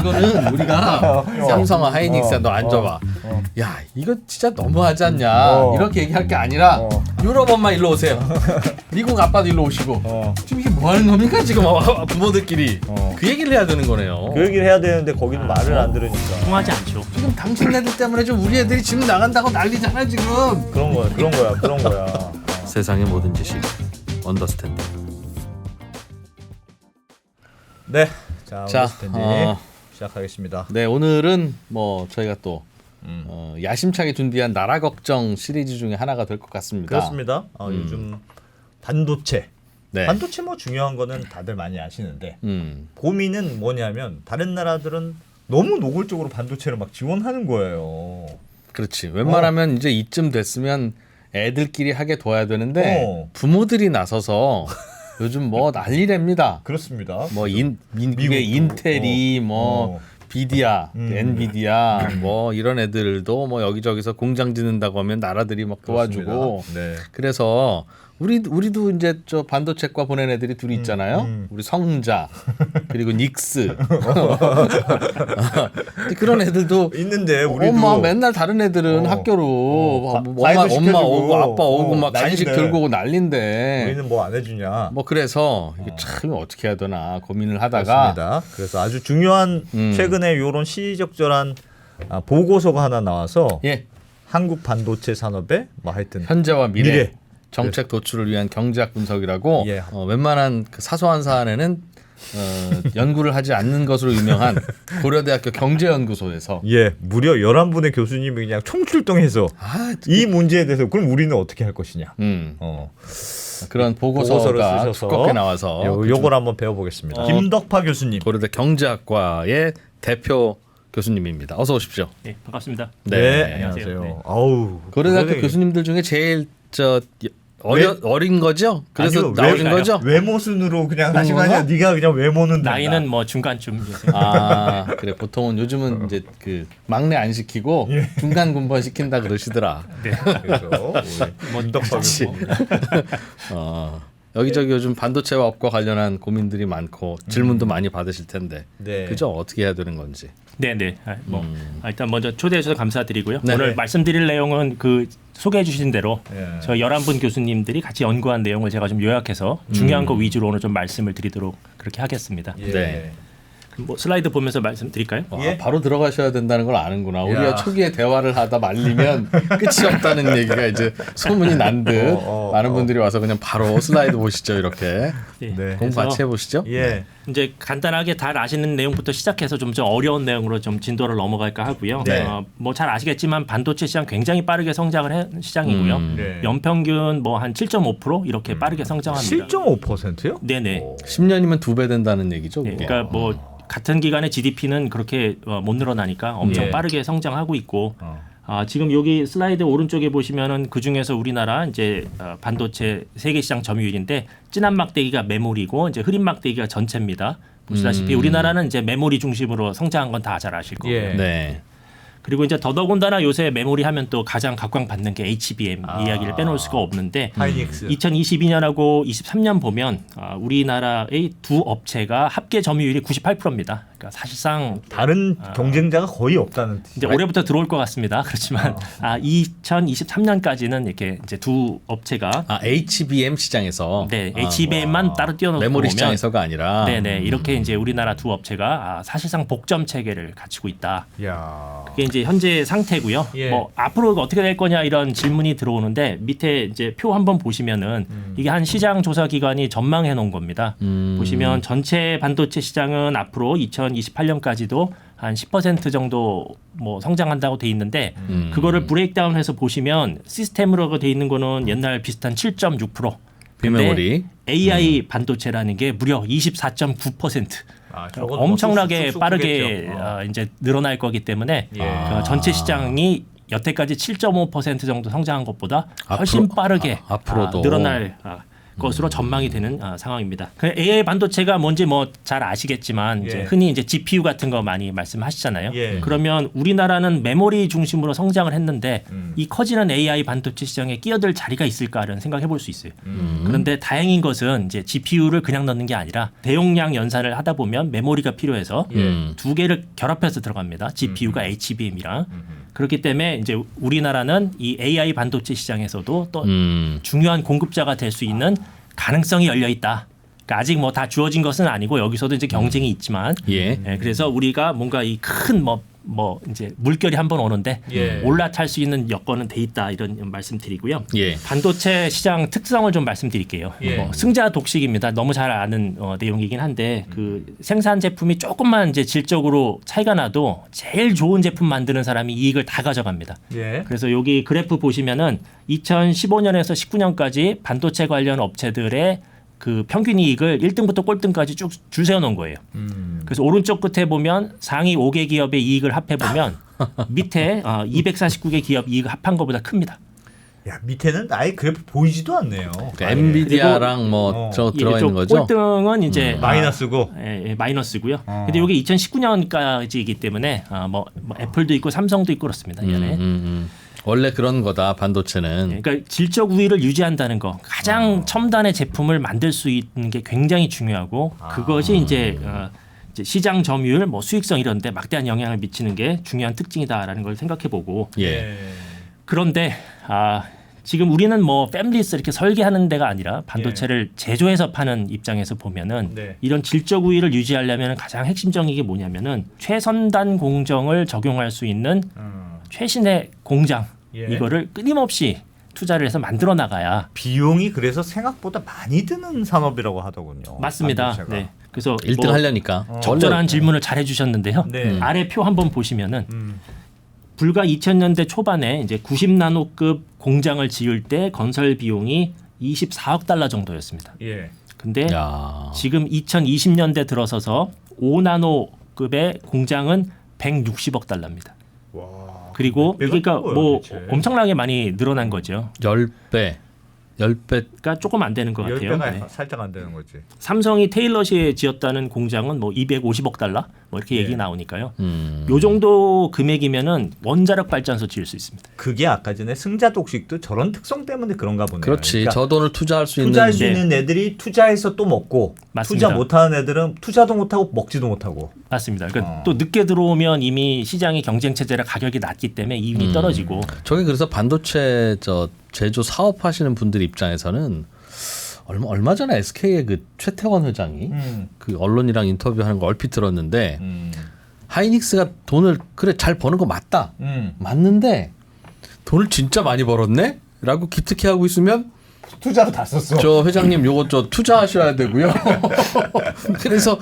이거는 우리가 삼성과 하이닉스야 너 앉아봐. 야 이거 진짜 너무하지 않냐 이렇게 얘기할 게 아니라 유럽 엄마 일로 오세요. 미국 아빠도 일로 오시고 지금 이게 뭐 하는 겁니까 지금 부모들끼리 그 얘기를 해야 되는 거네요. 그 얘기를 해야 되는데 거기는 말을 안 들으니까 통하지 않죠. 지금 당신네들 때문에 좀 우리 애들이 집 나간다고 난리잖아 지금. 그런 거야. 세상의 모든 지식 언더스탠드. 네, 자 언더스탠드 어, 시작하겠습니다. 네 오늘은 뭐 저희가 또 야심차게 준비한 나라 걱정 시리즈 중에 하나가 될 것 같습니다. 그렇습니다. 요즘 반도체. 네. 반도체 뭐 중요한 거는 다들 많이 아시는데 고민은 뭐냐면 다른 나라들은 너무 노골적으로 반도체를 막 지원하는 거예요. 그렇지. 웬만하면 이제 이쯤 됐으면 애들끼리 하게 둬야 되는데 부모들이 나서서 요즘 뭐 난리랍니다. 그렇습니다. 뭐 미국의 인텔이 뭐 비디아, 엔비디아 뭐 이런 애들도 뭐 여기저기서 공장 짓는다고 하면 나라들이 막 도와주고. 네. 그래서 우리도 이제 저 반도체과 보낸 애들이 둘이 있잖아요. 우리 성자 그리고 닉스 그런 애들도 있는데 우리도 엄마 맨날 다른 애들은 학교로 엄마 오고 아빠 오고 막 간식 들고 오고 난린데 우리는 뭐 안 해주냐. 뭐 그래서 이게 참 어떻게 해야 되나 고민을 하다가 그렇습니다. 그래서 아주 중요한 최근에 이런 시의적절한 보고서가 하나 나와서 예. 한국 반도체 산업의 뭐 하여튼 현재와 미래. 정책 도출을 위한 경제학 분석이라고 예. 웬만한 그 사소한 사안에는 연구를 하지 않는 것으로 유명한 고려대학교 경제연구소에서 무려 11분의 교수님이 그냥 총출동해서 이 문제에 대해서 그럼 우리는 어떻게 할 것이냐. 그런 보고서가 두껍게 나와서 요걸 한번 배워보겠습니다. 김덕파 교수님. 고려대 경제학과의 대표 교수님입니다. 어서 오십시오. 네, 반갑습니다. 네, 안녕하세요. 안녕하세요. 네. 고려대학교 교수님들 중에 제일 어린 거죠? 그래서 아니요, 나오신 거죠? 외모 순으로 그냥 하신 거 아니야? 네가 그냥 외모는 나이는 뭐 중간쯤. 아 그래 보통은 요즘은 이제 그 막내 안 시키고 중간 군번 시킨다 그러시더라. 네. 그래서 김덕파 교수님. 여기저기 요즘 반도체와 업과 관련한 고민들이 많고 질문도 많이 받으실 텐데 그죠? 어떻게 해야 되는 건지. 네네. 일단 먼저 초대해 주셔서 감사드리고요. 네네. 오늘 말씀드릴 내용은 그 소개해 주신 대로 저희 11분 교수님들이 같이 연구한 내용을 제가 좀 요약해서 중요한 거 위주로 오늘 좀 말씀을 드리도록 그렇게 하겠습니다. 네. 뭐 슬라이드 보면서 말씀드릴까요? 바로 들어가셔야 된다는 걸 아는구나. 우리가 초기에 대화를 하다 말리면 끝이 없다는 얘기가 이제 소문이 난 듯 많은 분들이 와서 그냥 바로 슬라이드 보시죠 이렇게. 네. 공부 같이 해보시죠. 예. 이제 간단하게 잘 아시는 내용부터 시작해서 좀 어려운 내용으로 좀 진도를 넘어갈까 하고요. 네. 뭐 잘 아시겠지만 반도체 시장 굉장히 빠르게 성장을 한 시장이고요. 네. 연평균 뭐 한 7.5% 이렇게 빠르게 성장합니다. 7.5%요? 네네. 10년이면 2배 된다는 얘기죠. 네, 그게. 그러니까 뭐 같은 기간의 GDP는 그렇게 못 늘어나니까 엄청 빠르게 성장하고 있고 지금 여기 슬라이드 오른쪽에 보시면은 그 중에서 우리나라 이제 반도체 세계 시장 점유율인데 진한 막대기가 메모리고 이제 흐린 막대기가 전체입니다. 보시다시피 우리나라는 이제 메모리 중심으로 성장한 건 다 잘 아실 거고요. 네. 그리고 이제 더더군다나 요새 메모리 하면 또 가장 각광받는 게 HBM 이야기를 빼놓을 수가 없는데 하이닉스. 2022년하고 23년 보면 우리나라의 두 업체가 합계 점유율이 98%입니다. 그러니까 사실상 다른 경쟁자가 거의 없다는 뜻이죠. 이제 올해부터 들어올 것 같습니다. 그렇지만 2023년까지는 이렇게 이제 두 업체가 HBM 시장에서 HBM만 따로 띄워놓고 메모리 보면 시장에서가 아니라 이렇게 이제 우리나라 두 업체가 사실상 복점 체계를 갖추고 있다. 야. 그게 이제 현재 상태고요. 뭐 앞으로 어떻게 될 거냐 이런 질문이 들어오는데 밑에 이제 표 한번 보시면은 이게 한 시장 조사 기관이 전망해 놓은 겁니다. 보시면 전체 반도체 시장은 앞으로 2028년까지도 한 10% 정도 뭐 성장한다고 돼 있는데 그거를 브레이크다운해서 보시면 시스템으로 돼 있는 거는 옛날 비슷한 7.6%. 비메모리 AI 반도체라는 게 무려 24.9%. 엄청나게 빠르게 이제 늘어날 거기 때문에 전체 시장이 여태까지 7.5% 정도 성장한 것보다 훨씬 빠르게 앞으로도 늘어날 것으로 전망이 되는 상황입니다. 그 AI 반도체가 뭔지 뭐 잘 아시겠지만 이제 흔히 이제 GPU 같은 거 많이 말씀하시잖아요. 그러면 우리나라는 메모리 중심으로 성장을 했는데 이 커지는 AI 반도체 시장에 끼어들 자리가 있을까라는 생각해 볼 수 있어요. 그런데 다행인 것은 이제 GPU를 그냥 넣는 게 아니라 대용량 연산을 하다 보면 메모리가 필요해서 두 개를 결합해서 들어갑니다. GPU가 HBM이랑. 그렇기 때문에 이제 우리나라는 이 AI 반도체 시장에서도 또 중요한 공급자가 될 수 있는 가능성이 열려 있다. 그러니까 아직 뭐 다 주어진 것은 아니고 여기서도 이제 경쟁이 있지만, 그래서 우리가 뭔가 이 큰 뭐 이제 물결이 한번 오는데 올라탈 수 있는 여건은 돼 있다 이런 말씀드리고요. 반도체 시장 특성을 좀 말씀드릴게요. 뭐 승자 독식입니다. 너무 잘 아는 내용이긴 한데 그 생산 제품이 조금만 이제 질적으로 차이가 나도 제일 좋은 제품 만드는 사람이 이익을 다 가져갑니다. 그래서 여기 그래프 보시면은 2015년에서 19년까지 반도체 관련 업체들의 그 평균 이익을 1등부터 꼴등까지 쭉 줄 세워 놓은 거예요. 그래서 오른쪽 끝에 보면 상위 5개 기업의 이익을 합해 보면 밑에 249개 기업 이익을 합한 것보다 큽니다. 야, 밑에는 아예 그래프 보이지도 않네요. 그러니까 엔비디아랑 뭐 저 들어가 있는 거죠. 꼴등은 이제 마이너스고. 마이너스고요. 근데 이게 2019년까지이기 때문에 뭐 애플도 있고 삼성도 있고 그렇습니다. 이 안에. 원래 그런 거다 반도체는. 그러니까 질적 우위를 유지한다는 거, 가장 첨단의 제품을 만들 수 있는 게 굉장히 중요하고 그것이 이제 시장 점유율, 뭐 수익성 이런 데 막대한 영향을 미치는 게 중요한 특징이다라는 걸 생각해보고. 그런데 지금 우리는 뭐 패밀리스 이렇게 설계하는 데가 아니라 반도체를 제조해서 파는 입장에서 보면은 이런 질적 우위를 유지하려면 가장 핵심적인 게 뭐냐면은 최선단 공정을 적용할 수 있는 최신의 공장 이거를 끊임없이 투자를 해서 만들어 나가야 비용이 그래서 생각보다 많이 드는 산업이라고 하더군요. 맞습니다. 네. 그래서 1등 하려니까 적절한 질문을 잘 해주셨는데요. 아래 표 한번 보시면은 불과 2000년대 초반에 이제 90나노급 공장을 지을 때 건설 비용이 24억 달러 정도였습니다. 근데 지금 2020년대 들어서서 5나노급의 공장은 160억 달러입니다. 그리고 이게 그러니까 뭐 엄청나게 많이 늘어난 거죠. 10배가 조금 안 되는 것 같아요. 10배가 살짝 안 되는 거지. 삼성이 테일러시에 지었다는 공장은 뭐 250억 달러 뭐 이렇게 얘기 나오니까요. 요 정도 금액이면은 원자력 발전소 지을 수 있습니다. 그게 아까 전에 승자 독식도 저런 특성 때문에 그런가 보네요. 그렇지. 그러니까 저 돈을 투자할 수 있는 애들이 투자해서 또 먹고 맞습니다. 투자 못하는 애들은 투자도 못하고 먹지도 못하고. 맞습니다. 그러니까 또 늦게 들어오면 이미 시장이 경쟁 체제라 가격이 낮기 때문에 이윤이 떨어지고. 저게 그래서 반도체 제조 사업하시는 분들 입장에서는 얼마 전에 SK의 그 최태원 회장이 그 언론이랑 인터뷰하는 거 얼핏 들었는데 하이닉스가 돈을 그래 잘 버는 거 맞다. 맞는데 돈을 진짜 많이 벌었네? 라고 기특해하고 있으면 투자로 다 썼어. 저 회장님 요거 투자하셔야 되고요. 그래서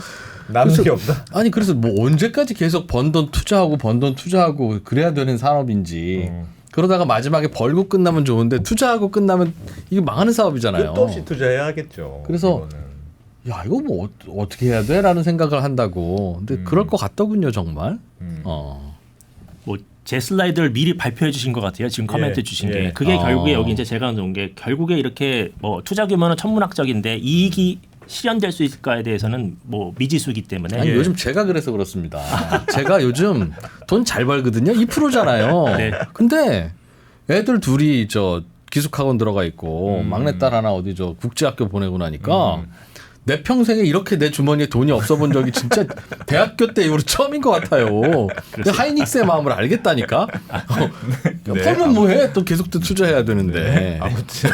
남는 게 없다. 아니 그래서 뭐 언제까지 계속 번 돈 투자하고 그래야 되는 산업인지 그러다가 마지막에 벌고 끝나면 좋은데 투자하고 끝나면 이게 망하는 사업이잖아요. 끝도 없이 투자해야겠죠. 그래서 야 이거 뭐 어떻게 해야 돼? 라는 생각을 한다고. 근데 그럴 것 같더군요 정말. 뭐 제 슬라이드를 미리 발표해 주신 것 같아요. 지금 코멘트 주신 게. 그게 결국에 여기 이제 제가 놓은 게 결국에 이렇게 뭐 투자 규모는 천문학적인데 이익이 실현될 수 있을까에 대해서는 뭐 미지수이기 때문에. 아니, 요즘 제가 그래서 그렇습니다. 제가 요즘 돈 잘 벌거든요. 2%잖아요. 네. 근데 애들 둘이 기숙학원 들어가 있고 막내딸 하나 어디 국제학교 보내고 나니까 내 평생에 이렇게 내 주머니에 돈이 없어 본 적이 진짜 대학교 때 이후로 처음인 것 같아요. 하이닉스의 마음을 알겠다니까. 팔면 뭐해? 또 계속 또 투자해야 되는데. 아무튼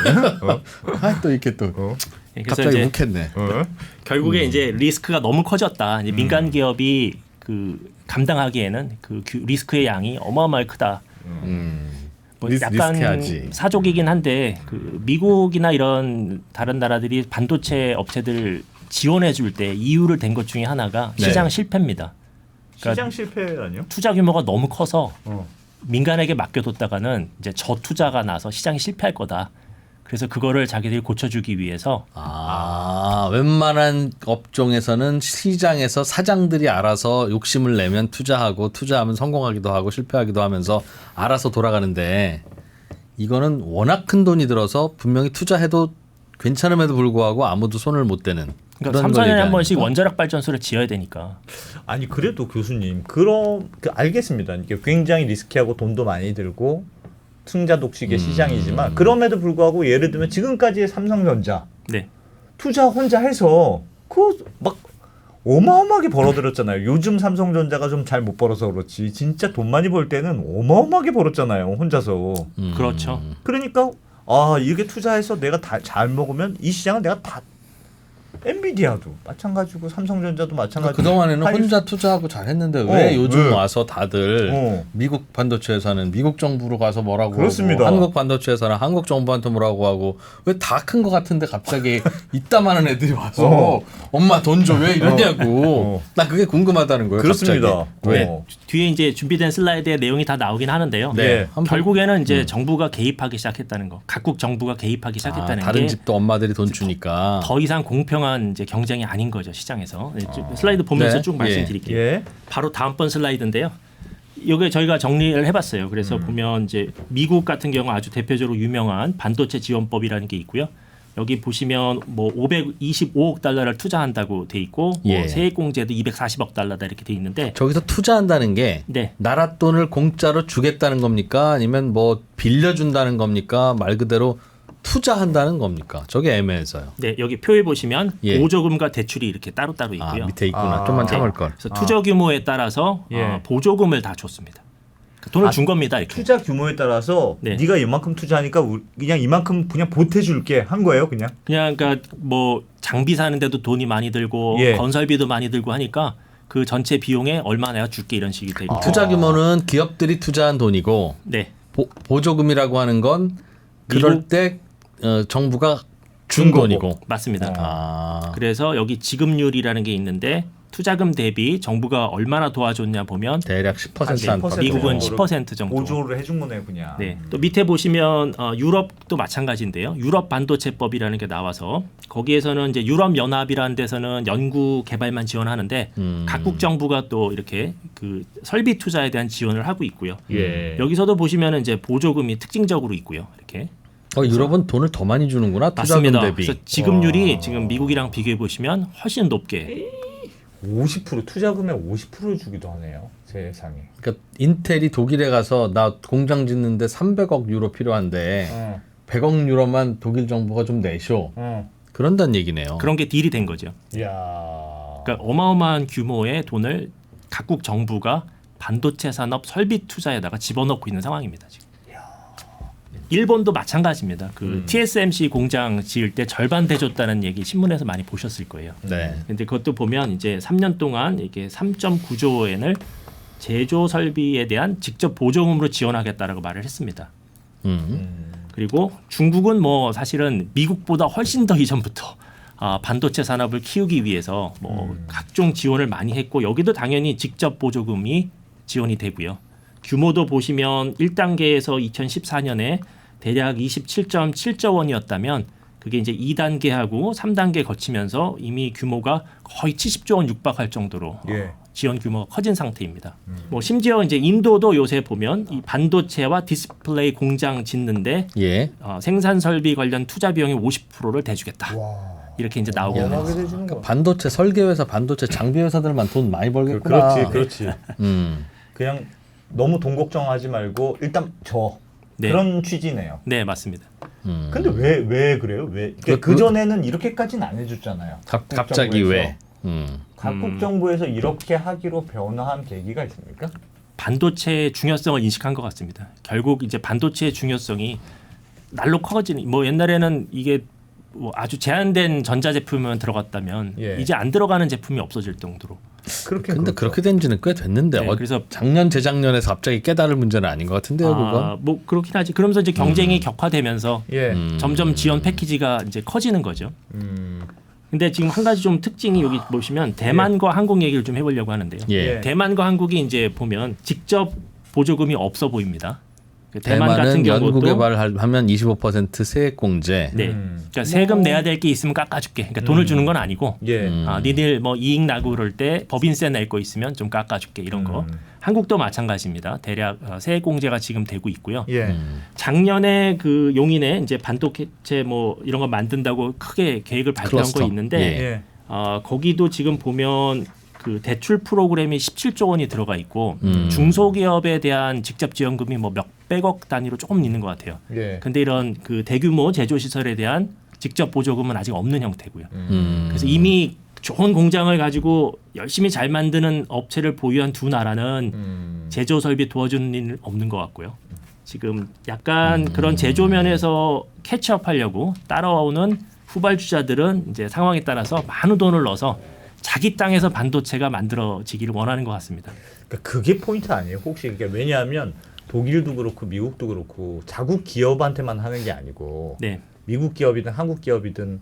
또 이렇게 또 갑자기 묵했네. 결국에 이제 리스크가 너무 커졌다. 이제 민간 기업이 그 감당하기에는 그 리스크의 양이 어마어마하게 크다. 뭐 약간 리스크하지. 사족이긴 한데 그 미국이나 이런 다른 나라들이 반도체 업체들 지원해 줄 때 이유를 댄 것 중에 하나가 시장 실패입니다. 그러니까 시장 실패라니요? 투자 규모가 너무 커서 민간에게 맡겨뒀다가는 이제 저투자가 나서 시장이 실패할 거다. 그래서 그거를 자기들이 고쳐주기 위해서 웬만한 업종에서는 시장에서 사장들이 알아서 욕심을 내면 투자하면 성공하기도 하고 실패하기도 하면서 알아서 돌아가는데 이거는 워낙 큰 돈이 들어서 분명히 투자해도 괜찮음에도 불구하고 아무도 손을 못 대는. 그러니까 3, 4년에 한 번씩 원자력 발전소를 지어야 되니까. 아니 그래도 교수님 그럼 알겠습니다. 이게 굉장히 리스키하고 돈도 많이 들고 승자 독식의 시장이지만 그럼에도 불구하고 예를 들면 지금까지의 삼성전자 네. 투자 혼자 해서 그 막 어마어마하게 벌어들였잖아요. 요즘 삼성전자가 좀 잘 못 벌어서 그렇지 진짜 돈 많이 벌 때는 어마어마하게 벌었잖아요. 혼자서. 그렇죠. 그러니까 아 이게 투자해서 내가 다 잘 먹으면 이 시장은 내가 다 엔비디아도 마찬가지고 삼성전자도 마찬가지고 그동안에는 혼자 투자하고 잘했는데 왜 요즘 와서 다들 미국 반도체 회사는 미국 정부로 가서 뭐라고 그렇습니다. 하고 한국 반도체 회사는 한국 정부한테 뭐라고 하고 왜 다 큰 거 같은데 갑자기 이따만한 애들이 와서 엄마 돈 줘 왜 이러냐고 나 그게 궁금하다는 거예요. 그렇습니다. 갑자기. 왜? 뒤에 이제 준비된 슬라이드에 내용이 다 나오긴 하는데요. 네. 결국에는 이제 정부가 개입하기 시작했다는 거. 각국 정부가 개입하기 시작했다는 다른 게 집도 엄마들이 돈 주니까 더 이상 공평한 이제 경쟁이 아닌 거죠 시장에서. 슬라이드 보면서 네. 쭉 말씀드릴게요. 예. 바로 다음번 슬라이드인데요. 이게 저희가 정리를 해봤어요. 그래서 보면 이제 미국 같은 경우 아주 대표적으로 유명한 반도체 지원법이라는 게 있고요. 여기 보시면 뭐 525억 달러를 투자한다고 돼 있고 뭐 세액공제도 240억 달러다 이렇게 돼 있는데 저기서 투자한다는 게 나라 돈을 공짜로 주겠다는 겁니까? 아니면 뭐 빌려준다는 겁니까? 말 그대로 투자한다는 겁니까? 저게 애매해서요. 네, 여기 표에 보시면 보조금과 대출이 이렇게 따로따로 있고요. 밑에 있구나. 좀만 참을 걸. 그래서 투자 규모에 따라서 보조금을 다 줬습니다. 돈을 준 겁니다. 이렇게. 투자 규모에 따라서 네가 이만큼 투자하니까 그냥 이만큼 그냥 보태줄게 한 거예요, 그냥. 그러니까 뭐 장비 사는데도 돈이 많이 들고 건설비도 많이 들고 하니까 그 전체 비용에 얼마 내가 줄게 이런 식이 되고. 투자 규모는 기업들이 투자한 돈이고 보조금이라고 하는 건 그럴 때 정부가 준 돈이고. 맞습니다. 그래서 여기 지급률이라는 게 있는데 투자금 대비 정부가 얼마나 도와줬냐 보면 대략 10% 미국은 10% 정도 보조를 해준 거네요, 그냥. 네. 또 밑에 보시면 유럽도 마찬가지인데요. 유럽 반도체법이라는 게 나와서 거기에서는 이제 유럽 연합이라는 데서는 연구 개발만 지원하는데 각국 정부가 또 이렇게 그 설비 투자에 대한 지원을 하고 있고요. 여기서도 보시면은 이제 보조금이 특징적으로 있고요. 이렇게. 유럽은 돈을 더 많이 주는구나. 투자금 맞습니다. 대비. 그래서 지급률이 지금 미국이랑 비교해 보시면 훨씬 높게 50% 투자금의 50%를 주기도 하네요. 세상에. 그러니까 인텔이 독일에 가서 나 공장 짓는데 300억 유로 필요한데 100억 유로만 독일 정부가 좀 내쇼. 그런다는 얘기네요. 그런 게 딜이 된 거죠. 이야. 그러니까 어마어마한 규모의 돈을 각국 정부가 반도체 산업 설비 투자에다가 집어넣고 있는 상황입니다. 지금. 일본도 마찬가지입니다. 그 TSMC 공장 지을 때 절반 대줬다는 얘기 신문에서 많이 보셨을 거예요. 근데 그것도 보면 이제 3년 동안 이게 3.9조 엔을 제조 설비에 대한 직접 보조금으로 지원하겠다라고 말을 했습니다. 그리고 중국은 뭐 사실은 미국보다 훨씬 더 이전부터 반도체 산업을 키우기 위해서 뭐 각종 지원을 많이 했고 여기도 당연히 직접 보조금이 지원이 되고요. 규모도 보시면 1단계에서 2014년에 대략 27.7조 원이었다면 그게 이제 2단계하고 3단계 거치면서 이미 규모가 거의 70조 원 육박할 정도로 지원 규모가 커진 상태입니다. 뭐 심지어 이제 인도도 요새 보면 이 반도체와 디스플레이 공장 짓는데 생산 설비 관련 투자 비용의 50%를 대주겠다. 이렇게 이제 나오고 있는 거죠. 그러니까 반도체 설계 회사, 반도체 장비 회사들만 돈 많이 벌겠구나. 그렇지. 그냥 너무 돈 걱정하지 말고 일단 그런 취지네요. 네, 맞습니다. 근데 왜 그래요? 왜? 그 전에는 이렇게까지는 안 해줬잖아요. 갑자기 왜? 각국 정부에서 이렇게 하기로 변화한 계기가 있습니까? 반도체의 중요성을 인식한 것 같습니다. 결국 이제 반도체의 중요성이 날로 커지는. 뭐 옛날에는 이게 뭐 아주 제한된 전자제품만 들어갔다면 이제 안 들어가는 제품이 없어질 정도로. 근데 그렇게 된 지는 꽤 됐는데 그래서 작년 재작년에 갑자기 깨달을 문제는 아닌 것 같은데요, 그건. 뭐 그렇긴 하지. 그러면서 이제 경쟁이 격화되면서 점점 지원 패키지가 이제 커지는 거죠. 근데 지금 한 가지 좀 특징이 여기 보시면 대만과 한국 얘기를 좀 해보려고 하는데요. 대만과 한국이 이제 보면 직접 보조금이 없어 보입니다. 그 대만 같은 대만은 경우도 연구개발하면 25% 세액공제. 네. 그러니까 세금 내야 될 게 있으면 깎아줄게. 그러니까 돈을 주는 건 아니고 예. 니들 뭐 이익 나고 그럴 때 법인세 낼 거 있으면 좀 깎아줄게 이런 거. 한국도 마찬가지입니다. 대략 세액공제가 지금 되고 있고요. 예. 작년에 그 용인에 이제 반도체 뭐 이런 거 만든다고 크게 계획을 발표한 클러스터. 거 있는데 예. 거기도 지금 보면 그 대출 프로그램이 17조 원이 들어가 있고 중소기업에 대한 직접 지원금이 뭐 몇백억 단위로 조금 있는 것 같아요. 예. 근데 이런 그 대규모 제조 시설에 대한 직접 보조금은 아직 없는 형태고요. 그래서 이미 좋은 공장을 가지고 열심히 잘 만드는 업체를 보유한 두 나라는 제조 설비 도와주는 일은 없는 것 같고요. 지금 약간 그런 제조 면에서 캐치업하려고 따라오는 후발주자들은 이제 상황에 따라서 많은 돈을 넣어서 자기 땅에서 반도체가 만들어지기를 원하는 것 같습니다. 그러니까 그게 포인트 아니에요? 혹시 그러니까 왜냐하면 독일도 그렇고 미국도 그렇고 자국 기업한테만 하는 게 아니고 네. 미국 기업이든 한국 기업이든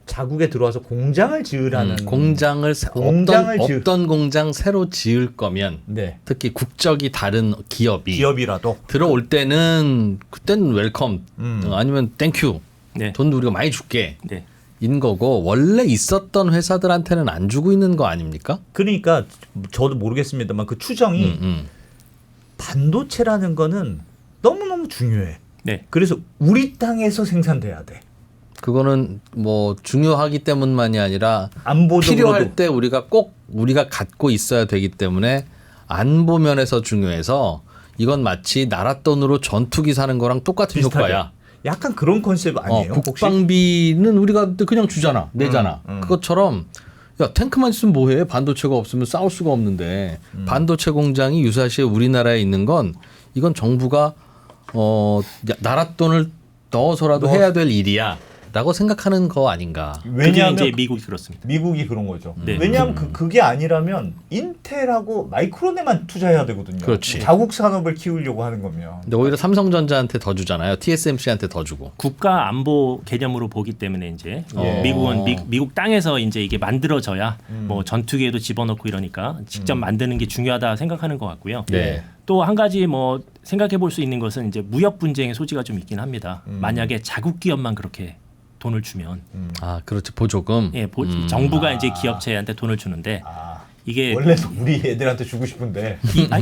자국에 들어와서 공장을 지으라는 공장을 공장을 없던 공장 새로 지을 거면 네. 특히 국적이 다른 기업이라도 들어올 때는 그때는 웰컴 아니면 땡큐 네. 돈도 우리가 많이 줄게 네. 인 거고 원래 있었던 회사들한테는 안 주고 있는 거 아닙니까? 그러니까 저도 모르겠습니다만 그 추정이 반도체라는 거는 너무너무 중요해. 네. 그래서 우리 땅에서 생산돼야 돼. 그거는 뭐 중요하기 때문만이 아니라 안보적으로도 필요할 때 우리가 갖고 있어야 되기 때문에 안보 면에서 중요해서 이건 마치 나라 돈으로 전투기 사는 거랑 똑같은 비슷하게. 효과야. 약간 그런 컨셉 아니에요? 혹시? 국방비는 우리가 그냥 주잖아. 내잖아. 음. 그것처럼 야 탱크만 있으면 뭐해? 반도체가 없으면 싸울 수가 없는데 반도체 공장이 유사시에 우리나라에 있는 건 이건 정부가 나라 돈을 넣어서라도 해야 될 일이야. 라고 생각하는 거 아닌가. 왜냐하면 그게 이제 미국이 그렇습니다. 미국이 그런 거죠. 네. 왜냐하면 그게 아니라면 인텔하고 마이크론에만 투자해야 되거든요. 그렇지. 자국 산업을 키우려고 하는 거면. 근데 오히려 삼성전자한테 더 주잖아요. TSMC한테 더 주고. 국가 안보 개념으로 보기 때문에 이제 예. 미국은 미국 땅에서 이제 이게 만들어져야 뭐 전투기에도 집어넣고 이러니까 직접 만드는 게 중요하다 생각하는 것 같고요. 네. 또 한 가지 뭐 생각해 볼 수 있는 것은 이제 무역 분쟁의 소지가 좀 있긴 합니다. 만약에 자국 기업만 그렇게 돈을 주면 아, 그렇지. 보조금. 예, 정부가 이제 기업체한테 돈을 주는데 이게 원래도 우리 애들한테 주고 싶은데.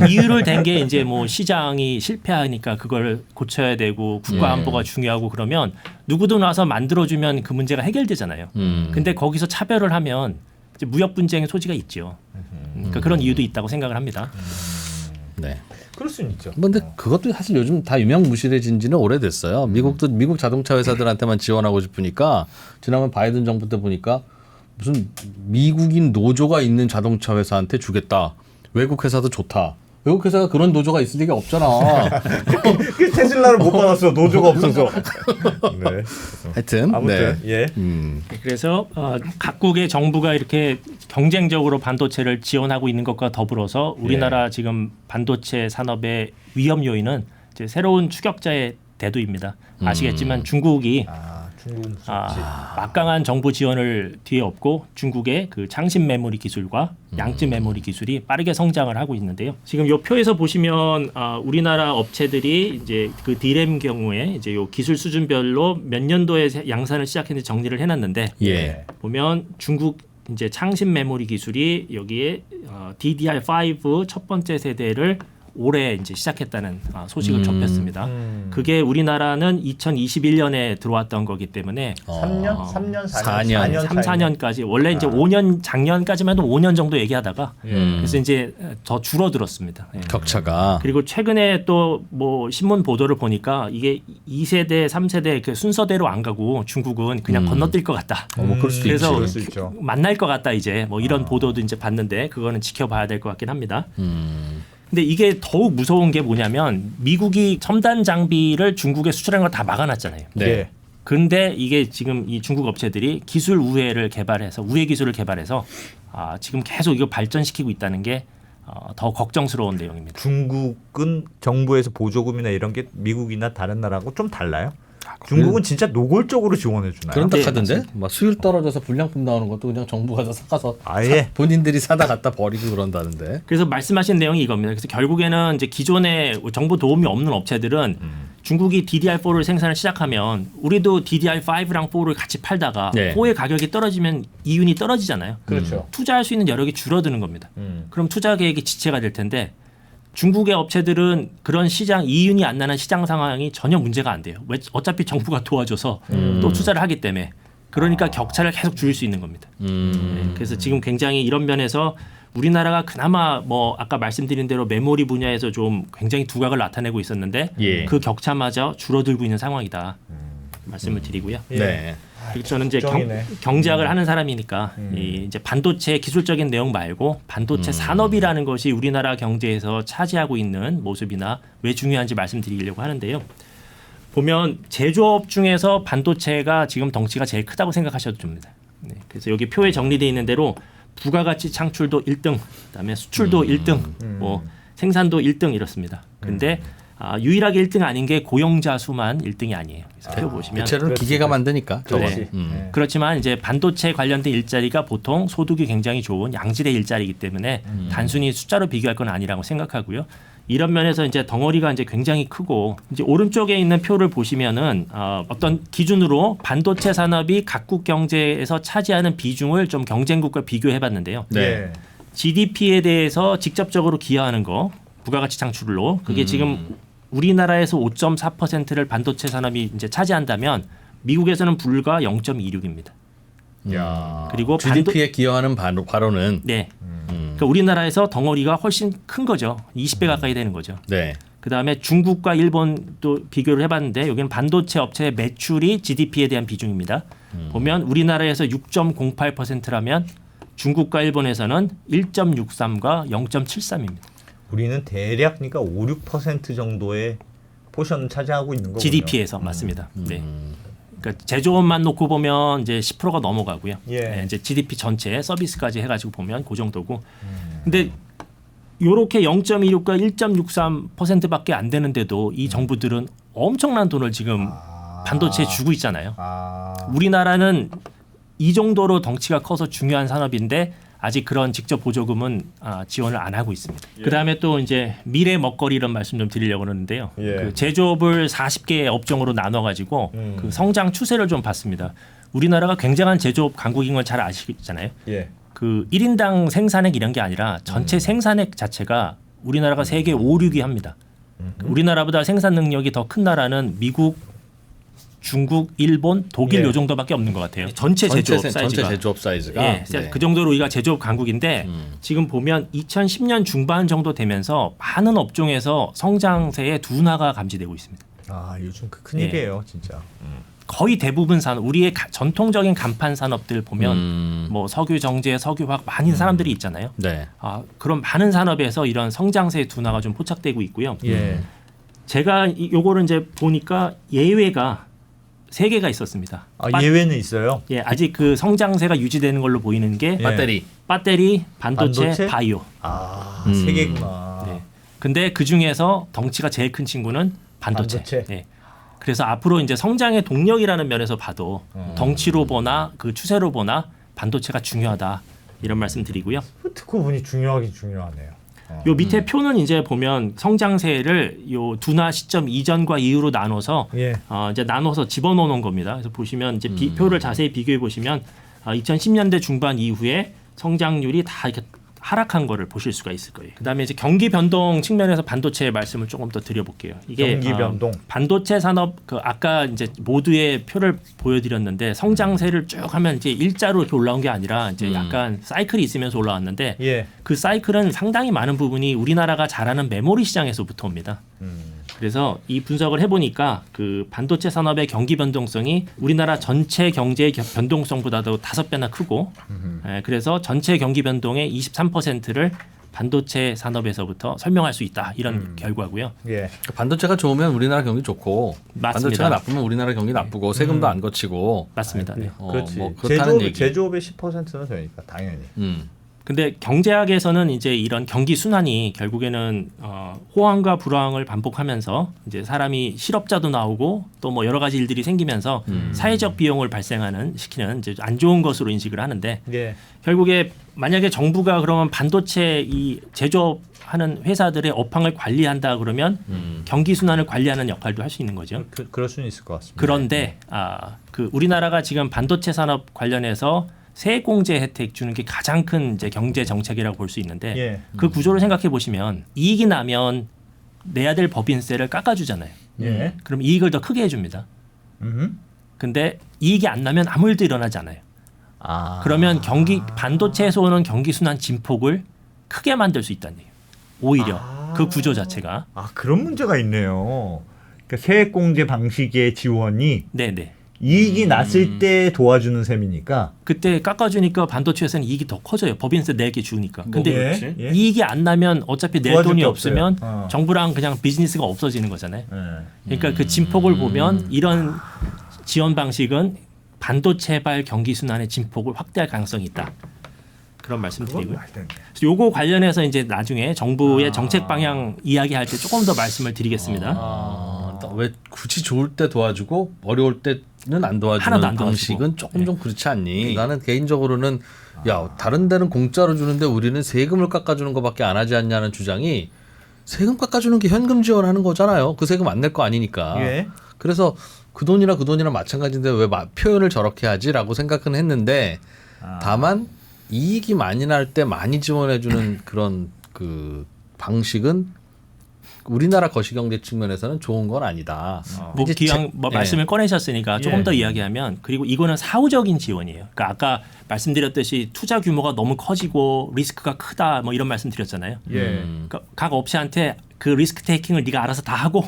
이유를 댄 게 이제 뭐 시장이 실패하니까 그걸 고쳐야 되고 국가 안보가 중요하고 그러면 누구도 나서 만들어주면 그 문제가 해결되잖아요. 근데 거기서 차별을 하면 이제 무역 분쟁의 소지가 있죠. 그러니까 그런 이유도 있다고 생각을 합니다. 네. 그럴 수는 있죠. 근데 그것도 사실 요즘 다 유명무실해진 지는 오래됐어요. 미국 자동차 회사들한테만 지원하고 싶으니까 지난번 바이든 정부 때 보니까 무슨 미국인 노조가 있는 자동차 회사한테 주겠다. 외국 회사도 좋다. 외국 회사가 그런 노조가 있을 리가 없잖아. 그 테슬라를 못 받았어. 노조가 없어서. 네. 하여튼 아무튼 네. 예. 그래서 각국의 정부가 이렇게 경쟁적으로 반도체를 지원하고 있는 것과 더불어서 우리나라 지금 반도체 산업의 위험 요인은 이제 새로운 추격자의 대두입니다. 아시겠지만 중국이 중국은 무섭지. 막강한 정부 지원을 뒤에 업고 중국의 그 창신 메모리 기술과 양쯔 메모리 기술이 빠르게 성장을 하고 있는데요. 지금 요 표에서 보시면 우리나라 업체들이 이제 그 D램 경우에 이제 요 기술 수준별로 몇 년도에 양산을 시작했는지 정리를 해놨는데 예. 보면 중국 이제 창신 메모리 기술이 여기에 DDR5 첫 번째 세대를 올해 이제 시작했다는 소식을 접했습니다. 그게 우리나라는 2021년에 들어왔던 거기 때문에 3년, 4년. 4년까지 원래 이제 5년 작년까지만 해도 5년 정도 얘기하다가 그래서 이제 더 줄어들었습니다. 예. 격차가. 그리고 최근에 또 뭐 신문 보도를 보니까 이게 2세대, 3세대 그 순서대로 안 가고 중국은 그냥 건너뛸 것 같다. 뭐 그럴 수도 그래서 그럴 수 있죠. 만날 것 같다 이제 뭐 이런 보도도 이제 봤는데 그거는 지켜봐야 될 것 같긴 합니다. 근데 이게 더욱 무서운 게 뭐냐면 미국이 첨단 장비를 중국에 수출하는 걸 다 막아놨잖아요. 네. 예. 근데 이게 지금 이 중국 업체들이 기술 우회를 개발해서 우회 기술을 개발해서 지금 계속 이거 발전시키고 있다는 게 더 걱정스러운 내용입니다. 중국은 정부에서 보조금이나 이런 게 미국이나 다른 나라하고 좀 달라요? 중국은 진짜 노골적으로 지원해 주나요? 그런다 네, 하던데 맞습니다. 막 수율 떨어져서 불량품 나오는 것도 그냥 정부가 다 사가서 아예? 본인들이 사다 갖다 버리고 그런다는데. 그래서 말씀하신 내용이 이겁니다. 그래서 결국에는 이제 기존에 정부 도움이 없는 업체들은 중국이 DDR4를 생산을 시작하면 우리도 DDR5랑 4를 같이 팔다가 네. 4의 가격이 떨어지면 이윤이 떨어지잖아요. 그렇죠. 투자할 수 있는 여력이 줄어드는 겁니다. 그럼 투자 계획이 지체가 될 텐데 중국의 업체들은 그런 시장 이윤이 안 나는 시장 상황이 전혀 문제가 안 돼요. 왜? 어차피 정부가 도와줘서 또 투자를 하기 때문에 그러니까 격차를 계속 줄일 수 있는 겁니다. 네, 그래서 지금 굉장히 이런 면에서 우리나라가 그나마 뭐 아까 말씀드린 대로 메모리 분야에서 좀 굉장히 두각을 나타내고 있었는데 예. 그 격차마저 줄어들고 있는 상황이다 말씀을 드리고요. 네. 그리고 저는 이제 걱정이네. 경제학을 하는 사람이니까 이 이제 반도체 기술적인 내용 말고 반도체 산업이라는 것이 우리나라 경제에서 차지하고 있는 모습이나 왜 중요한지 말씀드리려고 하는데요. 보면 제조업 중에서 반도체가 지금 덩치가 제일 크다고 생각하셔도 됩니다. 네, 그래서 여기 표에 정리되어 있는 대로 부가가치 창출도 1등, 그다음에 수출도 1등, 뭐 생산도 1등 이렇습니다. 근데 유일하게 1등 아닌 게 고용자 수만 1등이 아니에요. 그래서 표 보시면 대체로는 기계가 만드니까. 저거. 네. 그렇지. 이제 반도체 관련된 일자리가 보통 소득이 굉장히 좋은 양질의 일자리이기 때문에 단순히 숫자로 비교할 건 아니라고 생각하고요. 이런 면에서 이제 덩어리가 이제 굉장히 크고 이제 오른쪽에 있는 표를 보시면은 어떤 기준으로 반도체 산업이 각국 경제에서 차지하는 비중을 좀 경쟁국과 비교해 봤는데요. 네. GDP에 대해서 직접적으로 기여하는 거 부가가치 창출로 그게 지금 우리나라에서 5.4%를 반도체 산업이 이제 차지한다면 미국에서는 불과 0.26입니다. 야. 그리고 GDP에 기여하는 바로는 네. 그러니까 우리나라에서 덩어리가 훨씬 큰 거죠. 20배 가까이 되는 거죠. 네. 그다음에 중국과 일본도 비교를 해봤는데 여기는 반도체 업체의 매출이 GDP에 대한 비중입니다. 보면 우리나라에서 6.08%라면 중국과 일본에서는 1.63과 0.73입니다. 우리는 대략 그러니까 5, 6% 정도의 포션을 차지하고 있는 거군요. GDP에서 맞습니다. 네. 그러니까 제조업만 놓고 보면 이제 10%가 넘어가고요. 예. 네, 이제 GDP 전체 서비스까지 해가지고 보면 그 정도고. 근데 요렇게 0.26과 1.63%밖에 안 되는데도 이 정부들은 엄청난 돈을 지금 반도체에 주고 있잖아요. 우리나라는 이 정도로 덩치가 커서 중요한 산업인데 아직 그런 직접 보조금은 지원을 안 하고 있습니다. 그다음에 또 이제 미래 먹거리 이런 말씀 좀 드리려고 하는데요. 예. 그 제조업을 40개 업종으로 나눠 가지고 그 성장 추세를 좀 봤습니다. 우리나라가 굉장한 제조업 강국인 걸 잘 아시잖아요. 예. 그 1인당 생산액 이런 게 아니라 전체 생산액 자체가 우리나라가 세계 5, 6위 합니다. 우리나라보다 생산 능력이 더 큰 나라는 미국, 중국, 일본, 독일 예. 요 정도밖에 없는 것 같아요. 전체 제조업 사이즈가. 전체 제조업 사이즈가. 예, 네. 그 정도로 우리가 제조업 강국인데 지금 보면 2010년 중반 정도 되면서 많은 업종에서 성장세의 둔화가 감지되고 있습니다. 아 요즘 그 큰일이에요 진짜. 거의 대부분 산업, 우리의 전통적인 간판 산업들 보면 뭐 석유, 정제, 석유화학 많은 사람들이 있잖아요. 네. 그런 많은 산업에서 이런 성장세의 둔화가 좀 포착되고 있고요. 예. 제가 요거를 이제 보니까 예외가 3개가 있었습니다. 예외는 있어요. 예, 아직 그 성장세가 유지되는 걸로 보이는 게 배터리. 배터리, 반도체, 반도체? 바이오. 세 개구나. 네. 근데 그 중에서 덩치가 제일 큰 친구는 반도체. 반도체. 네. 그래서 앞으로 이제 성장의 동력이라는 면에서 봐도 덩치로 보나 그 추세로 보나 반도체가 중요하다 이런 말씀 드리고요. 듣고 보니 중요하긴 중요하네요. 요 밑에 표는 이제 보면 성장세를 요 둔화 시점 이전과 이후로 나눠서 예. 이제 나눠서 집어넣는 겁니다. 그래서 보시면 이제 표를 자세히 비교해 보시면 2010년대 중반 이후에 성장률이 다 이렇게 하락한 거를 보실 수가 있을 거예요. 그다음에 이제 경기 변동 측면에서 반도체 말씀을 조금 더 드려볼게요. 이게 경기 변동. 반도체 산업 그 아까 이제 모두의 표를 보여드렸는데 성장세를 쭉 하면 이제 일자로 이렇게 올라온 게 아니라 이제 약간 사이클이 있으면서 올라왔는데 예. 그 사이클은 상당히 많은 부분이 우리나라가 잘하는 메모리 시장에서부터 옵니다. 그래서 이 분석을 해보니까 그 반도체 산업의 경기 변동성이 우리나라 전체 경제의 변동성보다도 5배나 크고, 그래서 전체 경기 변동의 23%를 반도체 산업에서부터 설명할 수 있다 이런 결과고요. 예. 반도체가 좋으면 우리나라 경기 좋고 맞습니다. 반도체가 나쁘면 우리나라 경기 나쁘고 세금도 안 거치고 맞습니다. 네. 그렇지. 뭐 그렇다는 얘기. 제조업의 10%는 되니까 당연히. 근데 경제학에서는 이제 이런 경기 순환이 결국에는 호황과 불황을 반복하면서 이제 사람이 실업자도 나오고 또 뭐 여러 가지 일들이 생기면서 사회적 비용을 시키는 이제 안 좋은 것으로 인식을 하는데 예. 결국에 만약에 정부가 그러면 반도체 이 제조하는 회사들의 업황을 관리한다 그러면 경기 순환을 관리하는 역할도 할 수 있는 거죠. 그럴 수는 있을 것 같습니다. 그런데 그 우리나라가 지금 반도체 산업 관련해서 세액공제 혜택 주는 게 가장 큰 이제 경제 정책이라고 볼 수 있는데 예. 그 구조를 생각해 보시면 이익이 나면 내야 될 법인세를 깎아주잖아요. 예. 그럼 이익을 더 크게 해줍니다. 근데 이익이 안 나면 아무 일도 일어나지 않아요. 그러면 반도체에서 오는 경기 순환 진폭을 크게 만들 수 있다는 얘기예요. 오히려 그 구조 자체가. 그런 문제가 있네요. 그러니까 세액공제 방식의 지원이 네네. 이익이 났을 때 도와주는 셈이니까. 그때 깎아주니까 반도체에서는 이익이 더 커져요. 법인세 내게 주니까. 근데 예. 이익이 안 나면 어차피 낼 도와줄 돈이 게 없으면 없어요. 정부랑 그냥 비즈니스가 없어지는 거잖아요. 예. 그러니까 그 진폭을 보면 이런 지원 방식은 반도체발 경기 순환의 진폭을 확대할 가능성이 있다. 그런 말씀드리고요. 요거 관련해서 이제 나중에 정부의 정책 방향 이야기할 때 조금 더 말씀을 드리겠습니다. 왜 굳이 좋을 때 도와주고 어려울 때는 안 도와주는 하나도 안 방식은 조금 좀 그렇지 않니? 나는 개인적으로는 다른 데는 공짜로 주는데 우리는 세금을 깎아주는 것밖에 안 하지 않냐는 주장이 세금 깎아주는 게 현금 지원하는 거잖아요. 그 세금 안 낼 거 아니니까. 예. 그래서 그 돈이나 마찬가지인데 왜 표현을 저렇게 하지라고 생각은 했는데 다만 이익이 많이 날 때 많이 지원해주는 그런 그 방식은 우리나라 거시경제 측면에서는 좋은 건 아니다. 뭐 이제 기왕 말씀을 꺼내셨으니까 조금 더 이야기하면 그리고 이거는 사후적인 지원이에요. 그러니까 아까 말씀드렸듯이 투자 규모가 너무 커지고 리스크가 크다 뭐 이런 말씀드렸잖아요. 그러니까 각 업체한테 그 리스크 테이킹을 네가 알아서 다 하고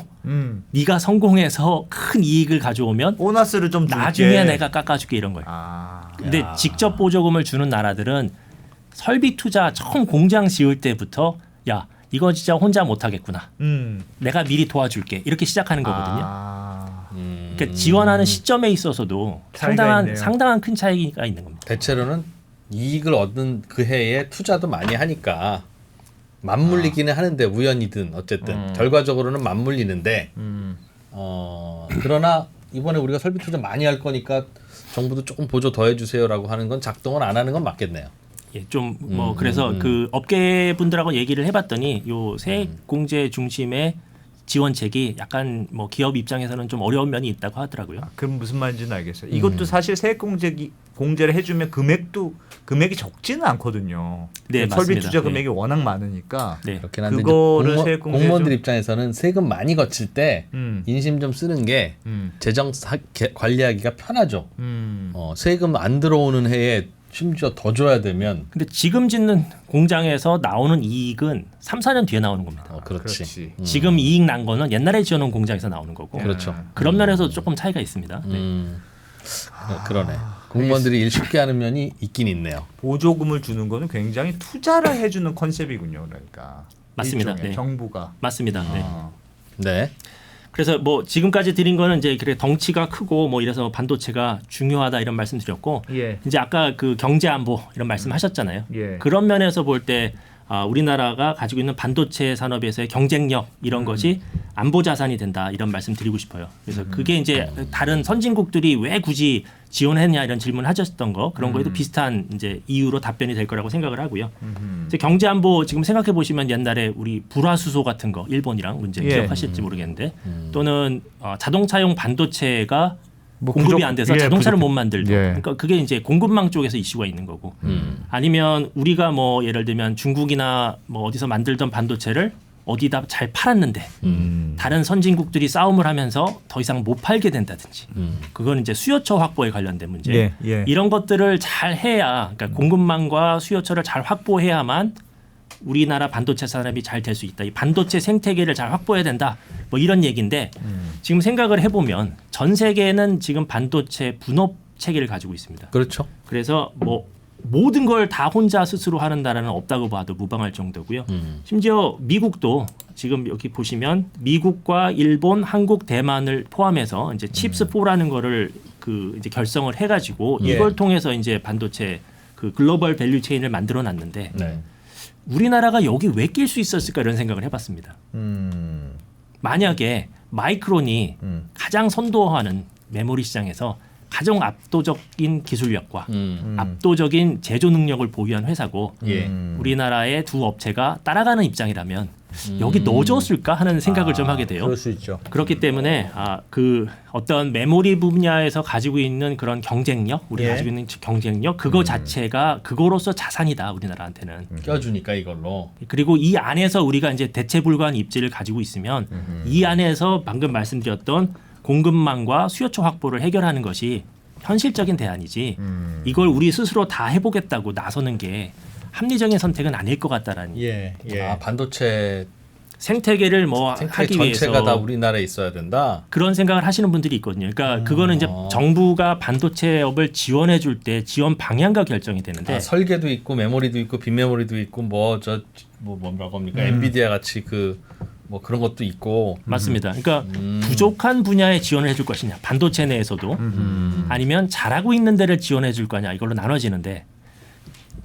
네가 성공해서 큰 이익을 가져오면 보너스를 좀 줄게. 나중에 내가 깎아줄게 이런 거예요. 근데 직접 보조금을 주는 나라들은 설비 투자 처음 공장 지을 때부터 야 이거 진짜 혼자 못하겠구나. 내가 미리 도와줄게. 이렇게 시작하는 거거든요. 그러니까 지원하는 시점에 있어서도 상당한 큰 차이가 있는 겁니다. 대체로는 이익을 얻는 그 해에 투자도 많이 하니까 맞물리기는 하는데 우연이든 어쨌든 결과적으로는 맞물리는데 그러나 이번에 우리가 설비 투자 많이 할 거니까 정부도 조금 보조 더 해주세요라고 하는 건 작동을 안 하는 건 맞겠네요. 예, 좀 뭐 그래서 그 업계 분들하고 얘기를 해봤더니 요 세액 공제 중심의 지원책이 약간 뭐 기업 입장에서는 좀 어려운 면이 있다고 하더라고요. 그럼 무슨 말인지는 알겠어요. 이것도 사실 세액공제를 해주면 금액이 적지는 않거든요. 네, 설비 맞습니다. 투자 금액이 워낙 많으니까. 네. 그렇긴 한데 그거를 이제 공무원들 입장에서는 세금 많이 거칠 때 인심 좀 쓰는 게 재정 관리하기가 편하죠. 세금 안 들어오는 해에 심지어 더 줘야 되면. 근데 지금 짓는 공장에서 나오는 이익은 3, 4년 뒤에 나오는 겁니다. 그렇지. 지금 이익 난 거는 옛날에 지어놓은 공장에서 나오는 거고. 그렇죠. 그런 면에서 조금 차이가 있습니다. 그러네. 공무원들이 일 쉽게 하는 면이 있긴 있네요. 보조금을 주는 거는 굉장히 투자를 해주는 컨셉이군요. 그러니까 맞습니다. 일종의 네. 정부가. 맞습니다. 네. 네. 그래서 뭐 지금까지 드린 거는 이제 그래 덩치가 크고 뭐 이래서 반도체가 중요하다 이런 말씀드렸고 이제 아까 그 경제 안보 이런 말씀하셨잖아요. 그런 면에서 볼 때 우리나라가 가지고 있는 반도체 산업에서의 경쟁력 이런 것이 안보 자산이 된다 이런 말씀 드리고 싶어요. 그래서 그게 이제 다른 선진국들이 왜 굳이 지원했냐 이런 질문을 하셨던 거 그런 거에도 비슷한 이제 이유로 답변이 될 거라고 생각을 하고요. 이제 경제 안보 지금 생각해 보시면 옛날에 우리 불화수소 같은 거 일본이랑 문제 기억하실지 모르겠는데 또는 자동차용 반도체가 공급이 안 돼서 자동차를 못 만들고 그러니까 그게 이제 공급망 쪽에서 이슈가 있는 거고 아니면 우리가 뭐 예를 들면 중국이나 뭐 어디서 만들던 반도체를 어디다 잘 팔았는데 다른 선진국들이 싸움을 하면서 더 이상 못 팔게 된다든지 그건 이제 수요처 확보에 관련된 문제 이런 것들을 잘 해야 그러니까 공급망과 수요처를 잘 확보해야만 우리나라 반도체 산업이 잘 될 수 있다. 이 반도체 생태계를 잘 확보해야 된다. 뭐 이런 얘기인데 지금 생각을 해보면 전 세계는 지금 반도체 분업 체계를 가지고 있습니다. 그렇죠. 그래서 뭐 모든 걸 다 혼자 스스로 하는 나라는 없다고 봐도 무방할 정도고요. 심지어 미국도 지금 여기 보시면 미국과 일본, 한국, 대만을 포함해서 이제 칩스4라는 거를 그 이제 결성을 해가지고 이걸 통해서 이제 반도체 그 글로벌 밸류 체인을 만들어 놨는데 네. 우리나라가 여기 왜 낄 수 있었을까 이런 생각을 해봤습니다. 만약에 마이크론이 가장 선도하는 메모리 시장에서 가장 압도적인 기술력과 압도적인 제조 능력을 보유한 회사고 예. 우리나라의 두 업체가 따라가는 입장이라면 여기 넣어줬을까 하는 생각을 좀 하게 돼요. 그럴 수 있죠. 그렇기 때문에 그 어떤 메모리 분야에서 가지고 있는 그런 경쟁력, 우리가 예. 가지고 있는 경쟁력 그거 자체가 그거로서 자산이다 우리나라한테는. 껴주니까 이걸로. 그리고 이 안에서 우리가 이제 대체 불가한 입지를 가지고 있으면 이 안에서 방금 말씀드렸던 공급망과 수요처 확보를 해결하는 것이 현실적인 대안이지 이걸 우리 스스로 다 해보겠다고 나서는 게 합리적인 선택은 아닐 것 같다라는. 예. 아, 반도체 생태계를 뭐 생태 하기 전체가 위해서 다 우리나라에 있어야 된다. 그런 생각을 하시는 분들이 있거든요. 그러니까 그거는 이제 정부가 반도체업을 지원해 줄 때 지원 방향과 결정이 되는데 아, 설계도 있고 메모리도 있고 빈메모리도 있고 뭐 뭐라고 합니까? 엔비디아 같이 뭐 그런 것도 있고. 맞습니다. 그러니까 부족한 분야에 지원을 해줄 것이냐 반도체 내에서도 아니면 잘하고 있는 데를 지원해 줄 거냐 이걸로 나눠지는데